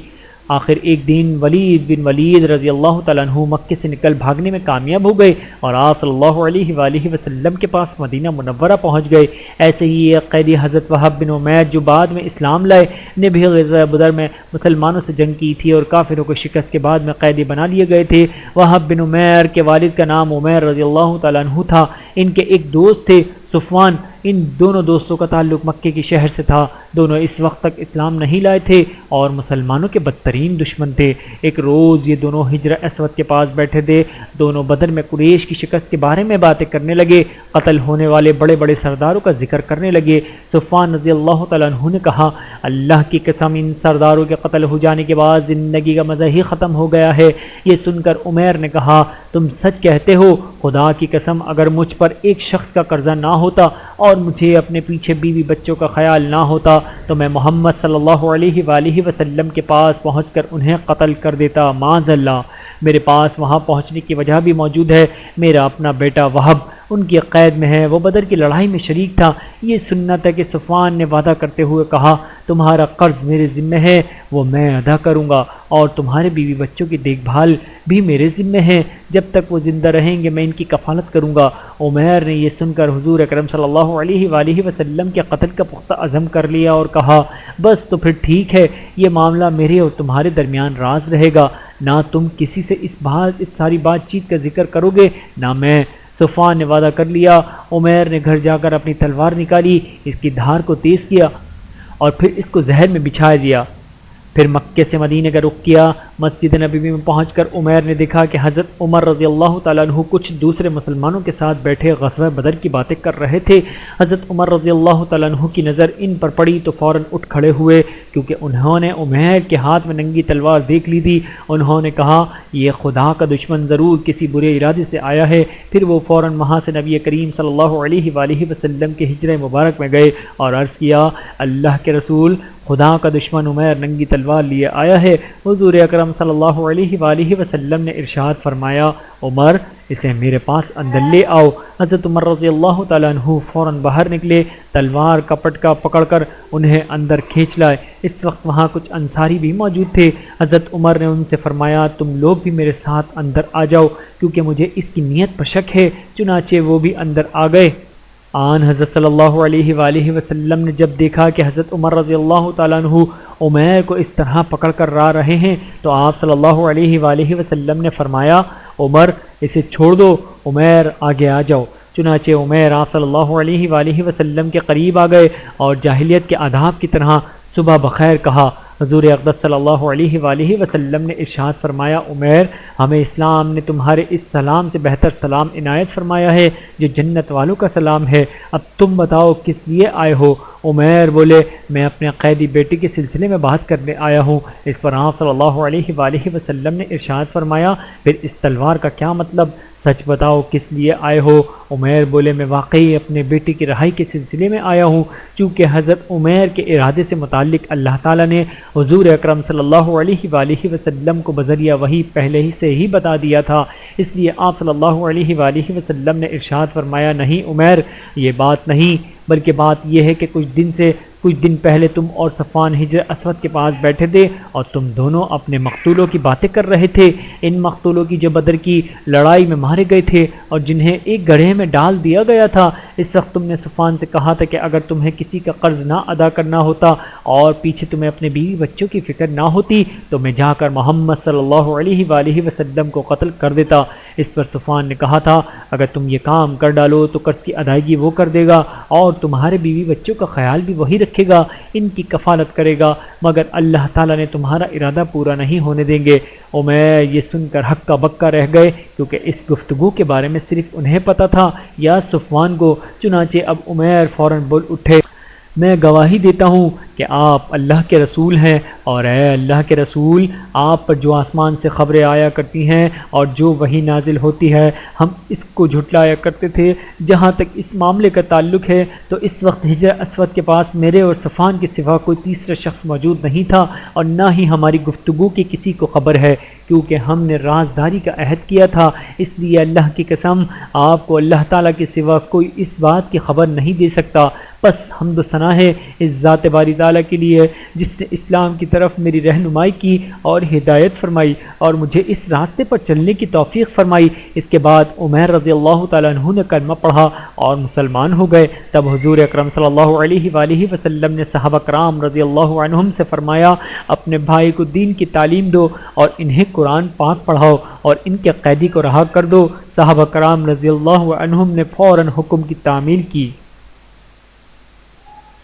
آخر ایک دن ولید بن ولید رضی اللہ تعالیٰ عنہ مکے سے نکل بھاگنے میں کامیاب ہو گئے اور آپ صلی اللہ علیہ وآلہ وسلم کے پاس مدینہ منورہ پہنچ گئے۔ ایسے ہی ایک قیدی حضرت وہب بن عمیر جو بعد میں اسلام لائے نے بھی غزوہ بدر میں مسلمانوں سے جنگ کی تھی اور کافروں کو شکست کے بعد میں قیدی بنا لیے گئے تھے۔ وہب بن عمیر کے والد کا نام عمیر رضی اللہ تعالیٰ عنہ تھا۔ ان کے ایک دوست تھے صفوان۔ ان دونوں دوستوں کا تعلق مکے کے شہر سے تھا۔ دونوں اس وقت تک اسلام نہیں لائے تھے اور مسلمانوں کے بدترین دشمن تھے۔ ایک روز یہ دونوں حجر اسود کے پاس بیٹھے تھے۔ دونوں بدر میں قریش کی شکست کے بارے میں باتیں کرنے لگے، قتل ہونے والے بڑے بڑے سرداروں کا ذکر کرنے لگے۔ صفوان رضی اللہ تعالیٰ عنہ نے کہا، اللہ کی قسم ان سرداروں کے قتل ہو جانے کے بعد زندگی کا مزہ ہی ختم ہو گیا ہے۔ یہ سن کر عمیر نے کہا، تم سچ کہتے ہو، خدا کی قسم اگر مجھ پر ایک شخص کا قرضہ نہ ہوتا اور مجھے اپنے پیچھے بیوی بچوں کا خیال نہ ہوتا تو میں محمد صلی اللہ علیہ وآلہ وسلم کے پاس پہنچ کر انہیں قتل کر دیتا۔ معاذ اللہ، میرے پاس وہاں پہنچنے کی وجہ بھی موجود ہے۔ میرا اپنا بیٹا وہب ان کی قید میں ہے، وہ بدر کی لڑائی میں شریک تھا۔ یہ سنت ہے کہ صفوان نے وعدہ کرتے ہوئے کہا تمہارا قرض میرے ذمہ ہے، وہ میں ادا کروں گا، اور تمہارے بیوی بچوں کی دیکھ بھال بھی میرے ذمہ ہے، جب تک وہ زندہ رہیں گے میں ان کی کفالت کروں گا۔ عمیر نے یہ سن کر حضور اکرم صلی اللہ علیہ وآلہ وسلم کے قتل کا پختہ عزم کر لیا اور کہا بس تو پھر ٹھیک ہے، یہ معاملہ میرے اور تمہارے درمیان راز رہے گا، نہ تم کسی سے اس ساری بات چیت کا ذکر کرو گے نہ میں۔ صفوان نے وعدہ کر لیا۔ عمیر نے گھر جا کر اپنی تلوار نکالی، اس کی دھار کو تیز کیا اور پھر اس کو زہر میں بچھا دیا، پھر مکے سے مدینے کا رخ کیا۔ مسجد نبوی میں پہنچ کر عمیر نے دیکھا کہ حضرت عمر رضی اللہ تعالیٰ عنہ کچھ دوسرے مسلمانوں کے ساتھ بیٹھے غزوہ بدر کی باتیں کر رہے تھے۔ حضرت عمر رضی اللہ تعالیٰ عنہ کی نظر ان پر پڑی تو فوراً اٹھ کھڑے ہوئے، کیونکہ انہوں نے عمیر کے ہاتھ میں ننگی تلوار دیکھ لی تھی۔ انہوں نے کہا یہ خدا کا دشمن ضرور کسی برے ارادے سے آیا ہے۔ پھر وہ فوراً وہاں سے نبی کریم صلی اللہ علیہ وآلہ وسلم کے حجرہ مبارک میں گئے اور عرض کیا اللہ کے رسول، خدا کا دشمن عمیر ننگی تلوار لیے آیا ہے۔ حضور اکرم صلی اللہ علیہ وآلہ وسلم نے ارشاد فرمایا عمر اسے میرے پاس اندر لے آؤ۔ حضرت عمر رضی اللہ تعالیٰ عنہ فوراً باہر نکلے، تلوار کا پٹکا پکڑ کر انہیں اندر کھینچ لائے۔ اس وقت وہاں کچھ انصاری بھی موجود تھے۔ حضرت عمر نے ان سے فرمایا تم لوگ بھی میرے ساتھ اندر آ جاؤ، کیونکہ مجھے اس کی نیت پر شک ہے۔ چنانچہ وہ بھی اندر آ گئے۔ آن حضرت صلی اللہ علیہ وآلہ وسلم نے جب دیکھا کہ حضرت عمر رضی اللہ تعالیٰ عنہ عمیر کو اس طرح پکڑ کر لا رہے ہیں تو آپ صلی اللہ علیہ وآلہ وسلم نے فرمایا عمر اسے چھوڑ دو، عمیر آگے آ جاؤ۔ چنانچہ عمیر آپ صلی اللہ علیہ وآلہ وسلم کے قریب آ گئے اور جاہلیت کے آداب کی طرح صبح بخیر کہا۔ حضور اقدس صلی اللہ علیہ وآلہ وسلم نے ارشاد فرمایا عمیر ہمیں اسلام نے تمہارے اس سلام سے بہتر سلام عنایت فرمایا ہے جو جنت والوں کا سلام ہے، اب تم بتاؤ کس لیے آئے ہو؟ عمیر بولے میں اپنے قیدی بیٹے کے سلسلے میں بات کرنے آیا ہوں۔ اس پر آپ صلی اللہ علیہ وآلہ وسلم نے ارشاد فرمایا پھر اس تلوار کا کیا مطلب؟ سچ بتاؤ کس لیے آئے ہو؟ عمیر بولے میں واقعی اپنے بیٹے کی رہائی کے سلسلے میں آیا ہوں، کیونکہ حضرت عمیر کے ارادے سے متعلق اللہ تعالیٰ نے حضور اکرم صلی اللہ علیہ وآلہ وسلم کو بذریعہ وحی پہلے ہی سے ہی بتا دیا تھا، اس لیے آپ صلی اللہ علیہ وآلہ وسلم نے ارشاد فرمایا نہیں عمیر یہ بات نہیں، بلکہ بات یہ ہے کہ کچھ دن پہلے تم اور صفوان حجر اسود کے پاس بیٹھے تھے اور تم دونوں اپنے مقتولوں کی باتیں کر رہے تھے، ان مقتولوں کی جو بدر کی لڑائی میں مارے گئے تھے اور جنہیں ایک گڑھے میں ڈال دیا گیا تھا۔ اس وقت تم نے صفوان سے کہا تھا کہ اگر تمہیں کسی کا قرض نہ ادا کرنا ہوتا اور پیچھے تمہیں اپنے بیوی بچوں کی فکر نہ ہوتی تو میں جا کر محمد صلی اللہ علیہ وآلہ وسلم کو قتل کر دیتا۔ اس پر صفوان نے کہا تھا اگر تم یہ کام کر ڈالو تو قرض کی ادائیگی وہ کر دے گا اور تمہارے بیوی بچوں کا خیال بھی وہی رکھے گا، ان کی کفالت کرے گا، مگر اللہ تعالیٰ نے تمہارا ارادہ پورا نہیں ہونے دیں گے۔ عمیر یہ سن کر ہکا بکا رہ گئے، کیونکہ اس گفتگو کے بارے میں صرف انہیں پتہ تھا یا صفوان کو۔ چنانچہ اب عمیر فوراً بول اٹھے میں گواہی دیتا ہوں کہ آپ اللہ کے رسول ہیں، اور اے اللہ کے رسول آپ پر جو آسمان سے خبریں آیا کرتی ہیں اور جو وحی نازل ہوتی ہے ہم اس کو جھٹلایا کرتے تھے۔ جہاں تک اس معاملے کا تعلق ہے تو اس وقت حجر اسود کے پاس میرے اور صفوان کے سوا کوئی تیسرا شخص موجود نہیں تھا اور نہ ہی ہماری گفتگو کی کسی کو خبر ہے، کیونکہ ہم نے رازداری کا عہد کیا تھا، اس لیے اللہ کی قسم آپ کو اللہ تعالیٰ کے سوا کوئی اس بات کی خبر نہیں دے سکتا۔ بس حمد و ثنا ہے اس ذات باری تعالیٰ کے لیے جس نے اسلام کی طرف میری رہنمائی کی اور ہدایت فرمائی اور مجھے اس راستے پر چلنے کی توفیق فرمائی۔ اس کے بعد عمیر رضی اللہ تعالیٰ عنہ نے کلمہ پڑھا اور مسلمان ہو گئے۔ تب حضور اکرم صلی اللہ علیہ وآلہ وسلم نے صحابہ کرام رضی اللہ عنہم سے فرمایا اپنے بھائی کو دین کی تعلیم دو اور انہیں قرآن پاک پڑھاؤ اور ان کے قیدی کو رہا کر دو۔ صحابہ کرام رضی اللہ عنہم نے فوراً حکم کی تعمیل کی۔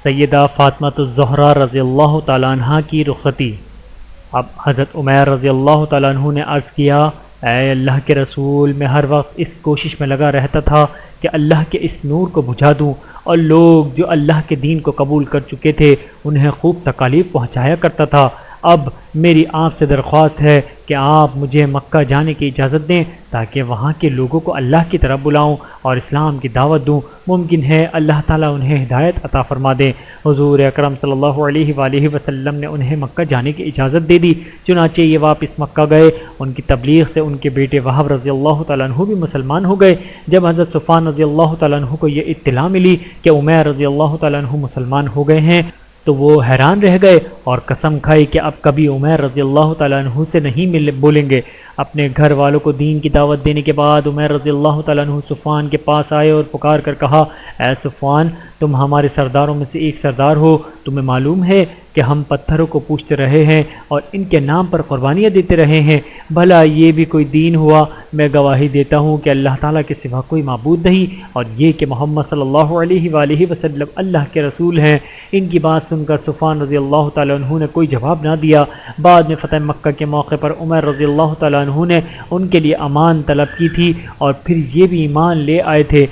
سیدہ فاطمہ الزہرا رضی اللہ تعالیٰ عنہ کی رخصتی۔ اب حضرت عمیر رضی اللہ تعالیٰ عنہ نے عرض کیا اے اللہ کے رسول میں ہر وقت اس کوشش میں لگا رہتا تھا کہ اللہ کے اس نور کو بجھا دوں اور لوگ جو اللہ کے دین کو قبول کر چکے تھے انہیں خوب تکالیف پہنچایا کرتا تھا۔ اب میری آپ سے درخواست ہے کہ آپ مجھے مکہ جانے کی اجازت دیں تاکہ وہاں کے لوگوں کو اللہ کی طرف بلاؤں اور اسلام کی دعوت دوں، ممکن ہے اللہ تعالیٰ انہیں ہدایت عطا فرما دے۔ حضور اکرم صلی اللہ علیہ وآلہ وسلم نے انہیں مکہ جانے کی اجازت دے دی، چنانچہ یہ واپس مکہ گئے۔ ان کی تبلیغ سے ان کے بیٹے وہب رضی اللہ تعالیٰ عنہ بھی مسلمان ہو گئے۔ جب حضرت صفوان رضی اللہ تعالیٰ عنہ کو یہ اطلاع ملی کہ عمیر رضی اللہ تعالیٰ عنہ مسلمان ہو گئے ہیں تو وہ حیران رہ گئے اور قسم کھائی کہ اب کبھی عمیر رضی اللہ تعالیٰ عنہ سے نہیں بولیں گے۔ اپنے گھر والوں کو دین کی دعوت دینے کے بعد عمیر رضی اللہ تعالیٰ عنہ صفوان کے پاس آئے اور پکار کر کہا، اے صفوان، تم ہمارے سرداروں میں سے ایک سردار ہو، تمہیں معلوم ہے کہ ہم پتھروں کو پوجتے رہے ہیں اور ان کے نام پر قربانیاں دیتے رہے ہیں، بھلا یہ بھی کوئی دین ہوا؟ میں گواہی دیتا ہوں کہ اللہ تعالیٰ کے سوا کوئی معبود نہیں اور یہ کہ محمد صلی اللہ علیہ وآلہ وسلم اللہ کے رسول ہیں۔ ان کی بات سن کر صفوان رضی اللہ تعالیٰ عنہ نے کوئی جواب نہ دیا۔ بعد میں فتح مکہ کے موقع پر عمر رضی اللہ تعالیٰ عنہ نے ان کے لیے امان طلب کی تھی اور پھر یہ بھی ایمان لے آئے تھے۔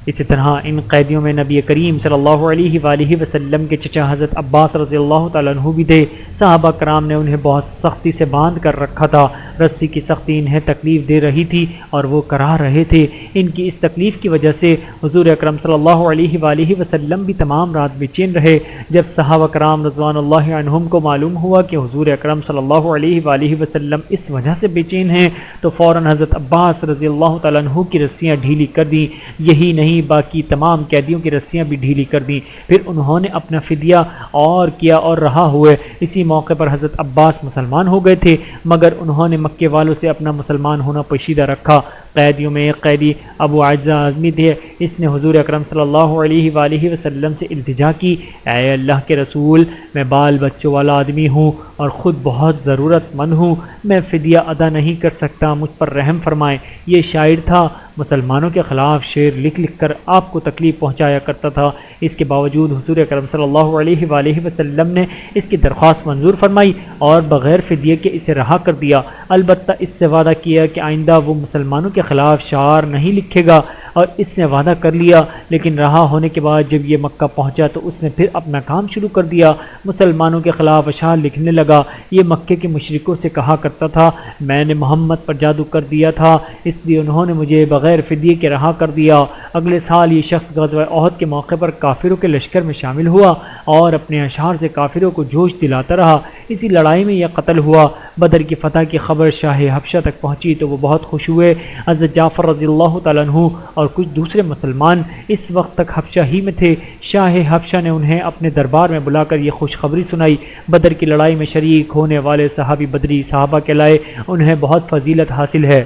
اسی طرح ان قیدیوں میں نبی کریم صلی اللہ علیہ وآلہ وسلم کے چچا حضرت عباس رضی اللہ تعالیٰ عنہ بھی تھے۔ صحابہ کرام نے انہیں بہت سختی سے باندھ کر رکھا تھا، رسی کی سختی انہیں تکلیف دے رہی تھی اور وہ کرا رہے تھے۔ ان کی اس تکلیف کی وجہ سے حضور اکرم صلی اللہ علیہ وآلہ وسلم بھی تمام رات بے چین رہے۔ جب صحابہ کرام رضوان اللہ عنہم کو معلوم ہوا کہ حضور اکرم صلی اللہ علیہ وآلہ وسلم اس وجہ سے بے چین ہیں تو فوراً حضرت عباس رضی اللہ تعالیٰ عنہ کی رسیاں ڈھیلی کر دیں، یہی نہیں باقی تمام قیدیوں کی رسیاں بھی ڈھیلی کر دیں۔ پھر انہوں نے اپنا فدیہ اور کیا اور رہا ہوئے۔ اسی موقع پر حضرت عباس مسلمان ہو گئے تھے، مگر انہوں نے مکے والوں سے اپنا مسلمان ہونا پوشیدہ رکھا۔ قیدیوں میں ایک قیدی ابو عجزہ اعظمی تھے، اس نے حضور اکرم صلی اللہ علیہ وآلہ وسلم سے التجا کی، اے اللہ کے رسول، میں بال بچوں والا آدمی ہوں اور خود بہت ضرورت مند ہوں، میں فدیہ ادا نہیں کر سکتا، مجھ پر رحم فرمائیں۔ یہ شاعر تھا، مسلمانوں کے خلاف شعر لکھ لکھ کر آپ کو تکلیف پہنچایا کرتا تھا۔ اس کے باوجود حضور اکرم صلی اللہ علیہ وآلہ وسلم نے اس کی درخواست منظور فرمائی اور بغیر فدیے کے اسے رہا کر دیا، البتہ اس سے وعدہ کیا کہ آئندہ وہ مسلمانوں کے خلاف شعر نہیں لکھے گا، اور اس نے وعدہ کر لیا۔ لیکن رہا ہونے کے بعد جب یہ مکہ پہنچا تو اس نے پھر اپنا کام شروع کر دیا، مسلمانوں کے خلاف اشعار لکھنے لگا۔ یہ مکے کے مشرکوں سے کہا کرتا تھا، میں نے محمد پر جادو کر دیا تھا، اس لیے انہوں نے مجھے بغیر فدیے کے رہا کر دیا۔ اگلے سال یہ شخص غزوہ احد کے موقع پر کافروں کے لشکر میں شامل ہوا اور اپنے اشعار سے کافروں کو جوش دلاتا رہا۔ اسی لڑائی میں یہ قتل ہوا۔ بدر کی فتح کی خبر شاہ حبشہ تک پہنچی تو وہ بہت خوش ہوئے۔ حضرت جعفر رضی اللہ تعالیٰ عنہ اور کچھ دوسرے مسلمان اس وقت تک حبشہ ہی میں تھے۔ شاہ حبشہ نے انہیں اپنے دربار میں بلا کر یہ خوشخبری سنائی، بدر کی لڑائی میں شریک ہونے والے صحابی بدری صحابہ کہلائے، انہیں بہت فضیلت حاصل ہے۔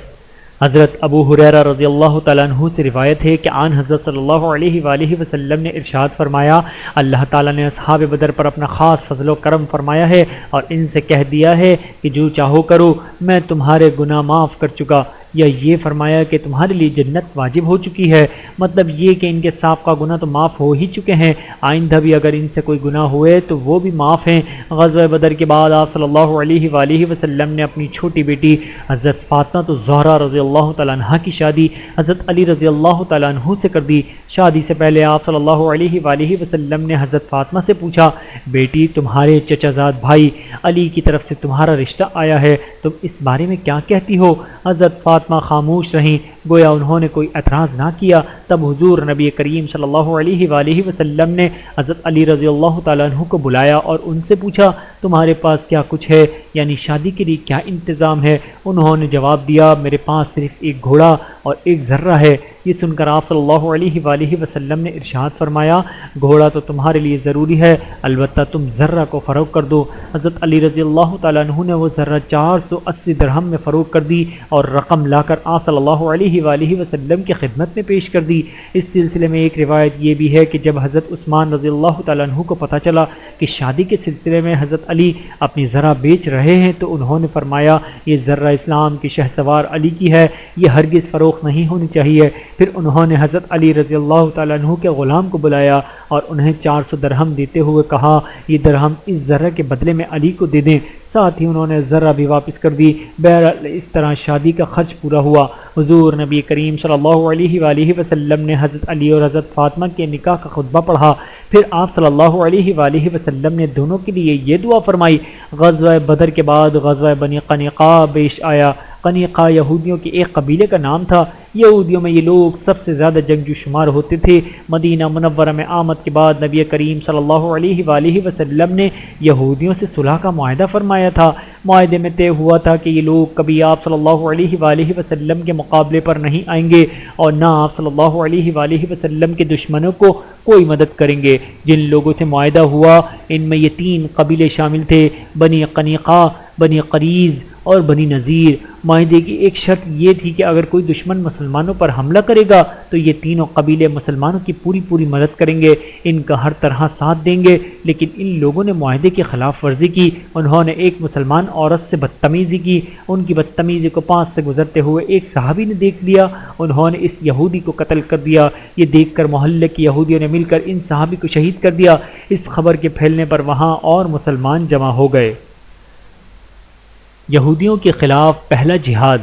حضرت ابو ہریرہ رضی اللہ تعالیٰ عنہ سے روایت ہے کہ آن حضرت صلی اللہ علیہ وآلہ وسلم نے ارشاد فرمایا، اللہ تعالیٰ نے اصحاب بدر پر اپنا خاص فضل و کرم فرمایا ہے اور ان سے کہہ دیا ہے کہ جو چاہو کرو، میں تمہارے گناہ معاف کر چکا، یا یہ فرمایا کہ تمہارے لیے جنت واجب ہو چکی ہے، مطلب یہ کہ ان کے سابقہ گناہ تو معاف ہو ہی چکے ہیں، آئندہ بھی اگر ان سے کوئی گناہ ہوئے تو وہ بھی معاف ہیں۔ غزوہ بدر کے بعد آپ صلی اللہ علیہ وآلہ وسلم نے اپنی چھوٹی بیٹی حضرت فاطمہ الزہرا رضی اللہ تعالیٰ عنہ کی شادی حضرت علی رضی اللہ تعالیٰ عنہ سے کر دی۔ شادی سے پہلے آپ صلی اللہ علیہ وآلہ وسلم نے حضرت فاطمہ سے پوچھا، بیٹی تمہارے چچا زاد بھائی علی کی طرف سے تمہارا رشتہ آیا ہے، تم اس بارے میں کیا کہتی ہو؟ حضرت فاطمہ خاموش رہیں، گویا انہوں نے کوئی اعتراض نہ کیا۔ تب حضور نبی کریم صلی اللہ علیہ وآلہ وسلم نے حضرت علی رضی اللہ تعالیٰ عنہ کو بلایا اور ان سے پوچھا، تمہارے پاس کیا کچھ ہے، یعنی شادی کے لیے کیا انتظام ہے؟ انہوں نے جواب دیا، میرے پاس صرف ایک گھوڑا اور ایک ذرہ ہے۔ یہ سن کر آپ صلی اللہ علیہ وآلہ وسلم نے ارشاد فرمایا، گھوڑا تو تمہارے لیے ضروری ہے، البتہ تم ذرہ کو فروخت کر دو۔ حضرت علی رضی اللہ تعالیٰ عنہ نے وہ ذرہ 480 درہم میں فروخت کر دی اور رقم لا کر آپ صلی اللہ علیہ وآلہ وسلم کی خدمت میں پیش کر دی۔ اس سلسلے میں ایک روایت یہ بھی ہے کہ جب حضرت عثمان رضی اللہ تعالیٰ عنہ کو پتہ چلا کہ شادی کے سلسلے میں حضرت علی اپنی ذرہ بیچ رہے ہیں تو انہوں نے فرمایا، یہ ذرہ اسلام کے شہسوار علی کی ہے، یہ ہرگز فروخت نہیں ہونی چاہیے۔ پھر انہوں نے حضرت علی رضی اللہ تعالیٰ عنہ کے غلام کو بلایا اور انہیں 400 درہم دیتے ہوئے کہا، یہ درہم اس ذرہ کے بدلے میں علی کو دے دیں۔ ساتھ ہی انہوں نے ذرہ بھی واپس کر دی۔ بہرحال اس طرح شادی کا خرچ پورا ہوا۔ حضور نبی کریم صلی اللہ علیہ وآلہ وسلم نے حضرت علی اور حضرت فاطمہ کے نکاح کا خطبہ پڑھا۔ پھر آپ صلی اللہ علیہ وآلہ وسلم نے دونوں کے لیے یہ دعا فرمائی۔ غزوہ بدر کے بعد غزوہ بنی قنیقہ پیش آیا۔ قنیقہ یہودیوں کے ایک قبیلے کا نام تھا۔ یہودیوں میں یہ لوگ سب سے زیادہ جنگجو شمار ہوتے تھے۔ مدینہ منورہ میں آمد کے بعد نبی کریم صلی اللہ علیہ وآلہ وسلم نے یہودیوں سے صلح کا معاہدہ فرمایا تھا۔ معاہدے میں طے ہوا تھا کہ یہ لوگ کبھی آپ صلی اللہ علیہ وآلہ وسلم کے مقابلے پر نہیں آئیں گے اور نہ آپ صلی اللہ علیہ وآلہ وسلم کے دشمنوں کو کوئی مدد کریں گے۔ جن لوگوں سے معاہدہ ہوا ان میں یہ 3 قبیلے شامل تھے، بنی قنیقہ، بنی قریظ اور بنی نذیر۔ معاہدے کی ایک شرط یہ تھی کہ اگر کوئی دشمن مسلمانوں پر حملہ کرے گا تو یہ تینوں قبیلے مسلمانوں کی پوری مدد کریں گے، ان کا ہر طرح ساتھ دیں گے۔ لیکن ان لوگوں نے معاہدے کی خلاف ورزی کی۔ انہوں نے ایک مسلمان عورت سے بدتمیزی کی۔ ان کی بدتمیزی کو پاس سے گزرتے ہوئے ایک صحابی نے دیکھ لیا۔ انہوں نے اس یہودی کو قتل کر دیا۔ یہ دیکھ کر محلے کے یہودیوں نے مل کر ان صحابی کو شہید کر دیا۔ اس خبر کے پھیلنے پر وہاں اور مسلمان جمع ہو گئے۔ یہودیوں کے خلاف پہلا جہاد۔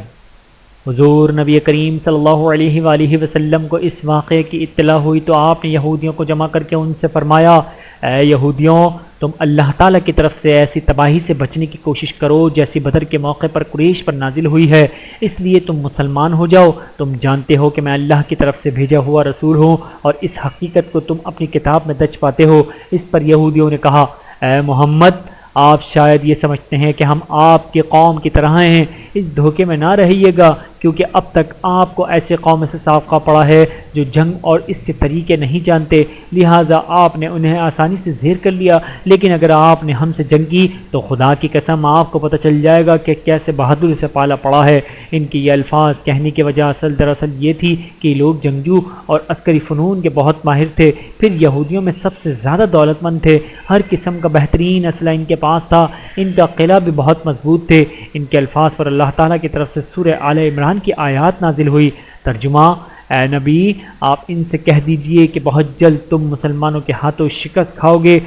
حضور نبی کریم صلی اللہ علیہ وآلہ وسلم کو اس واقعے کی اطلاع ہوئی تو آپ نے یہودیوں کو جمع کر کے ان سے فرمایا، اے یہودیوں، تم اللہ تعالیٰ کی طرف سے ایسی تباہی سے بچنے کی کوشش کرو جیسی بدر کے موقع پر قریش پر نازل ہوئی ہے، اس لیے تم مسلمان ہو جاؤ۔ تم جانتے ہو کہ میں اللہ کی طرف سے بھیجا ہوا رسول ہوں اور اس حقیقت کو تم اپنی کتاب میں درج پاتے ہو۔ اس پر یہودیوں نے کہا، اے محمد، آپ شاید یہ سمجھتے ہیں کہ ہم آپ کی قوم کی طرح ہیں، اس دھوکے میں نہ رہیے گا، کیونکہ اب تک آپ کو ایسے قوم سے سابقہ پڑا ہے جو جنگ اور اس کے طریقے نہیں جانتے، لہٰذا آپ نے انہیں آسانی سے زیر کر لیا۔ لیکن اگر آپ نے ہم سے جنگ کی تو خدا کی قسم آپ کو پتہ چل جائے گا کہ کیسے بہادری سے پالا پڑا ہے۔ ان کی یہ الفاظ کہنے کی وجہ دراصل یہ تھی کہ یہ لوگ جنگجو اور عسکری فنون کے بہت ماہر تھے، پھر یہودیوں میں سب سے زیادہ دولت مند تھے، ہر قسم کا بہترین اسلحہ ان کے پاس تھا، ان کا قلعہ بھی بہت مضبوط تھے۔ ان کے الفاظ پر اللہ تعالیٰ کی طرف سے سورہ آل عمران کی آیات نازل ہوئی۔ ترجمہ، اے نبی، آپ ان سے کہہ دیجئے کہ بہت جلد تم مسلمانوں کے ہاتھوں شکست کھاؤ گے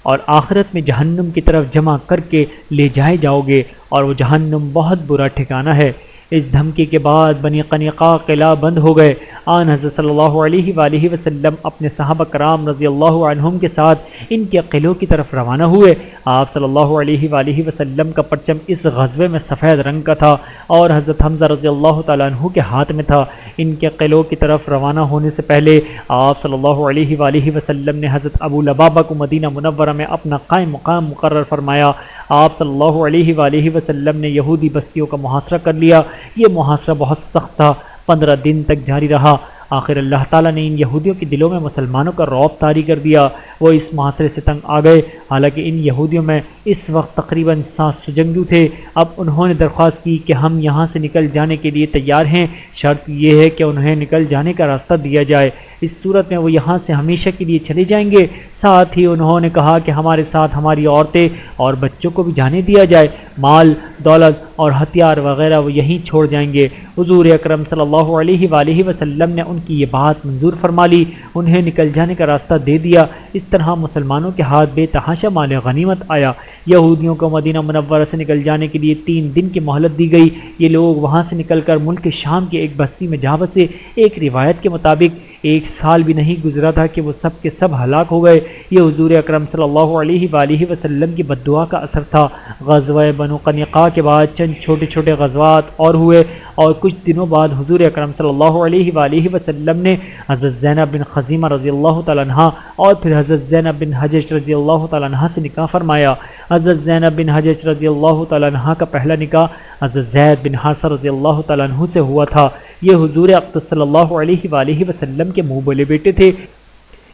اور آخرت میں جہنم کی طرف جمع کر کے لے جائے جاؤ گے، اور وہ جہنم بہت برا ٹھکانہ ہے۔ اس دھمکی کے بعد بنی قنیقہ قلعہ بند ہو گئے۔ آن حضرت صلی اللہ علیہ وآلہ وسلم اپنے صحابہ کرام رضی اللہ عنہم کے ساتھ ان کے قلعوں کی طرف روانہ ہوئے۔ آپ صلی اللہ علیہ وآلہ وسلم کا پرچم اس غزوے میں سفید رنگ کا تھا اور حضرت حمزہ رضی اللہ تعالیٰ عنہ کے ہاتھ میں تھا۔ ان کے قلعوں کی طرف روانہ ہونے سے پہلے آپ صلی اللہ علیہ وآلہ وسلم نے حضرت ابو لبابہ کو مدینہ منورہ میں اپنا قائم مقام مقرر فرمایا۔ آپ صلی اللہ علیہ وآلہ وسلم نے یہودی بستیوں کا محاصرہ کر لیا۔ یہ محاصرہ بہت سخت تھا، 15 دن تک جاری رہا۔ آخر اللہ تعالیٰ نے ان یہودیوں کے دلوں میں مسلمانوں کا رعب طاری کر دیا۔ وہ اس محاصرے سے تنگ آ گئے۔ حالانکہ ان یہودیوں میں اس وقت تقریباً 700 جنگجو تھے۔ اب انہوں نے درخواست کی کہ ہم یہاں سے نکل جانے کے لیے تیار ہیں، شرط یہ ہے کہ انہیں نکل جانے کا راستہ دیا جائے، اس صورت میں وہ یہاں سے ہمیشہ کے لیے چلے جائیں گے۔ ساتھ ہی انہوں نے کہا کہ ہمارے ساتھ ہماری عورتیں اور بچوں کو بھی جانے دیا جائے، مال، دولت اور ہتھیار وغیرہ وہ یہیں چھوڑ جائیں گے۔ حضور اکرم صلی اللہ علیہ وآلہ وسلم نے ان کی یہ بات منظور فرما لی، انہیں نکل جانے کا راستہ دے دیا۔ اس طرح مسلمانوں کے ہاتھ بے تحاشا مال غنیمت آیا۔ یہودیوں کو مدینہ منورہ سے نکل جانے کے لیے 3 دن کی مہلت دی گئی۔ یہ لوگ وہاں سے نکل کر ملک شام کی ایک بستی میں جا بسے۔ ایک روایت کے مطابق 1 سال بھی نہیں گزرا تھا کہ وہ سب کے سب ہلاک ہو گئے۔ یہ حضور اکرم صلی اللہ علیہ وآلہ وسلم کی بد دعا کا اثر تھا۔ غزوہ بنو قنیقہ کے بعد چند چھوٹے چھوٹے غزوات اور ہوئے، اور کچھ دنوں بعد حضور اکرم صلی اللہ علیہ وآلہ وسلم نے حضرت زینب بن خزیمہ رضی اللہ تعالیٰ عنہ اور پھر حضرت زینب بن حجش رضی اللہ تعالیٰ عنہ سے نکاح فرمایا۔ حضرت زینب بن حجش رضی اللہ تعالیٰ عنہ کا پہلا نکاح حضرت زید بن حارثہ رضی اللہ تعالیٰ عنہ سے ہوا تھا۔ یہ حضور اقدس صلی اللہ علیہ وآلہ وسلم کے منہ بولے بیٹے تھے۔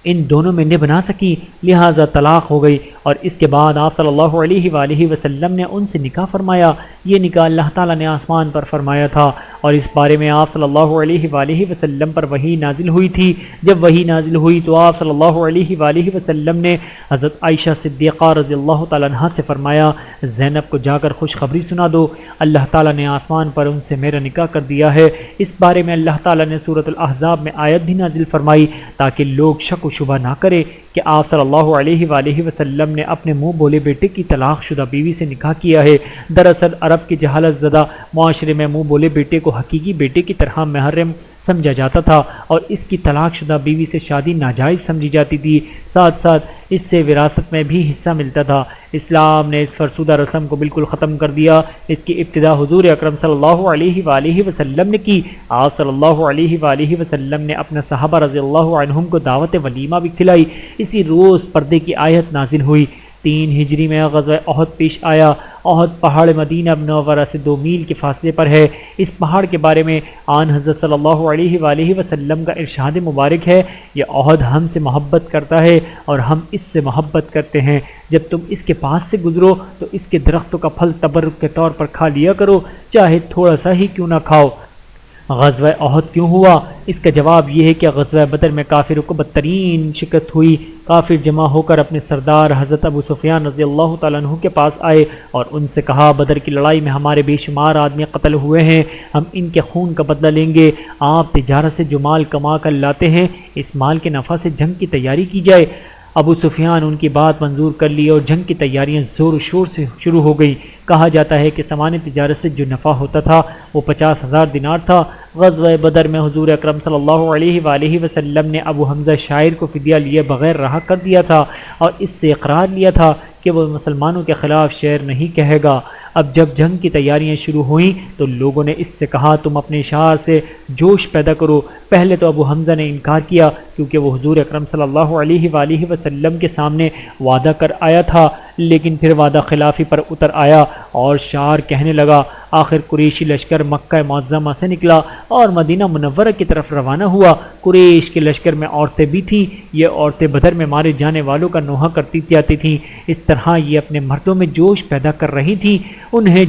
ان دونوں میں نہ بنا سکی، لہٰذا طلاق ہو گئی، اور اس کے بعد آپ صلی اللہ علیہ وآلہ وسلم نے ان سے نکاح فرمایا۔ یہ نکاح اللہ تعالیٰ نے آسمان پر فرمایا تھا، اور اس بارے میں آپ صلی اللہ علیہ وآلہ وسلم پر وحی نازل ہوئی تھی۔ جب وحی نازل ہوئی تو آپ صلی اللہ علیہ وآلہ وسلم نے حضرت عائشہ صدیقہ رضی اللہ تعالیٰ عنہ سے فرمایا، زینب کو جا کر خوشخبری سنا دو، اللہ تعالیٰ نے آسمان پر ان سے میرا نکاح کر دیا ہے۔ اس بارے میں اللہ تعالیٰ نے سورۃ الاحزاب میں آیت بھی نازل فرمائی تاکہ لوگ شک و شبہ نہ کرے کہ آپ صلی اللہ علیہ وآلہ وسلم نے اپنے منہ بولے بیٹے کی طلاق شدہ بیوی سے نکاح کیا ہے۔ دراصل عرب کے جہالت زدہ معاشرے میں منہ بولے بیٹے کو حقیقی بیٹے کی طرح محرم سمجھا جاتا تھا اور اس کی طلاق شدہ بیوی سے شادی ناجائز سمجھی جاتی تھی، ساتھ ساتھ اس سے وراثت میں بھی حصہ ملتا تھا۔ اسلام نے اس فرسودہ رسم کو بالکل ختم کر دیا۔ اس کی ابتدا حضور اکرم صلی اللہ علیہ وآلہ وسلم نے کی۔ آپ صلی اللہ علیہ وآلہ وسلم نے اپنے صحابہ رضی اللہ عنہم کو دعوت ولیمہ بھی کھلائی۔ اسی روز پردے کی آیت نازل ہوئی۔ 3 ہجری میں غزوہ احد پیش آیا۔ احد پہاڑ مدینہ منورہ سے 2 میل کے فاصلے پر ہے۔ اس پہاڑ کے بارے میں آن حضرت صلی اللہ علیہ وآلہ وسلم کا ارشاد مبارک ہے، یہ احد ہم سے محبت کرتا ہے اور ہم اس سے محبت کرتے ہیں۔ جب تم اس کے پاس سے گزرو تو اس کے درختوں کا پھل تبرک کے طور پر کھا لیا کرو، چاہے تھوڑا سا ہی کیوں نہ کھاؤ۔ غزوہ احد کیوں ہوا؟ اس کا جواب یہ ہے کہ غزوہ بدر میں کافروں کو بدترین شکست ہوئی۔ کافر جمع ہو کر اپنے سردار حضرت ابو سفیان رضی اللہ تعالیٰ عنہ کے پاس آئے اور ان سے کہا، بدر کی لڑائی میں ہمارے بے شمار آدمی قتل ہوئے ہیں، ہم ان کے خون کا بدلہ لیں گے۔ آپ تجارت سے جو مال کما کر لاتے ہیں، اس مال کے نفع سے جنگ کی تیاری کی جائے۔ ابو سفیان ان کی بات منظور کر لی اور جنگ کی تیاریاں زور و شور سے شروع ہو گئی۔ کہا جاتا ہے کہ سامان تجارت سے جو نفع ہوتا تھا وہ 50,000 دینار تھا۔ غزوہ بدر میں حضور اکرم صلی اللہ علیہ وآلہ وسلم نے ابو حمزہ شاعر کو فدیہ لیے بغیر رہا کر دیا تھا اور اس سے اقرار لیا تھا کہ وہ مسلمانوں کے خلاف شعر نہیں کہے گا۔ اب جب جنگ کی تیاریاں شروع ہوئیں تو لوگوں نے اس سے کہا، تم اپنے شعر سے جوش پیدا کرو۔ پہلے تو ابو حمزہ نے انکار کیا کیونکہ وہ حضور اکرم صلی اللہ علیہ وآلہ وسلم کے سامنے وعدہ کر آیا تھا، لیکن پھر وعدہ خلافی پر اتر آیا اور شعر کہنے لگا۔ آخر قریشی لشکر مکہ معظمہ سے نکلا اور مدینہ منورہ کی طرف روانہ ہوا۔ قریش کے لشکر میں عورتیں بھی تھیں۔ یہ عورتیں بدر میں مارے جانے والوں کا نوحہ کرتی جاتی تھیں۔ اس طرح یہ اپنے مردوں میں جوش پیدا کر رہی تھیں۔ انہیں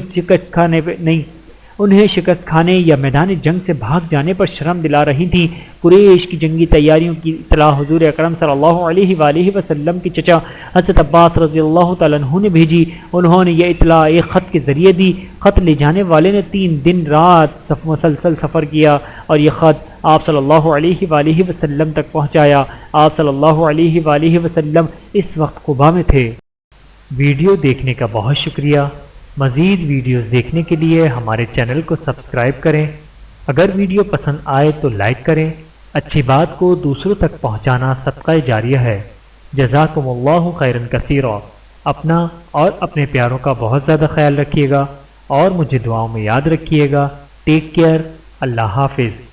شکست کھانے یا میدان جنگ سے بھاگ جانے پر شرم دلا رہی تھیں۔ قریش کی جنگی تیاریوں کی اطلاع حضور اکرم صلی اللہ علیہ وآلہ وسلم کے چچا حضرت عباس رضی اللہ تعالیٰ عنہ نے بھیجی۔ انہوں نے یہ اطلاع ایک خط کے ذریعے دی۔ خط لے جانے والے نے 3 دن رات مسلسل سفر کیا اور یہ خط آپ صلی اللہ علیہ وآلہ وسلم تک پہنچایا۔ آپ صلی اللہ علیہ وآلہ وسلم اس وقت قباء میں تھے۔ ویڈیو دیکھنے کا بہت شکریہ۔ مزید ویڈیوز دیکھنے کے لیے ہمارے چینل کو سبسکرائب کریں۔ اگر ویڈیو پسند آئے تو لائک کریں۔ اچھی بات کو دوسروں تک پہنچانا صدقہ جاریہ ہے۔ جزاکم اللہ خیرا کثیرا۔ اپنا اور اپنے پیاروں کا بہت زیادہ خیال رکھیے گا اور مجھے دعاؤں میں یاد رکھیے گا۔ Take care. اللہ حافظ۔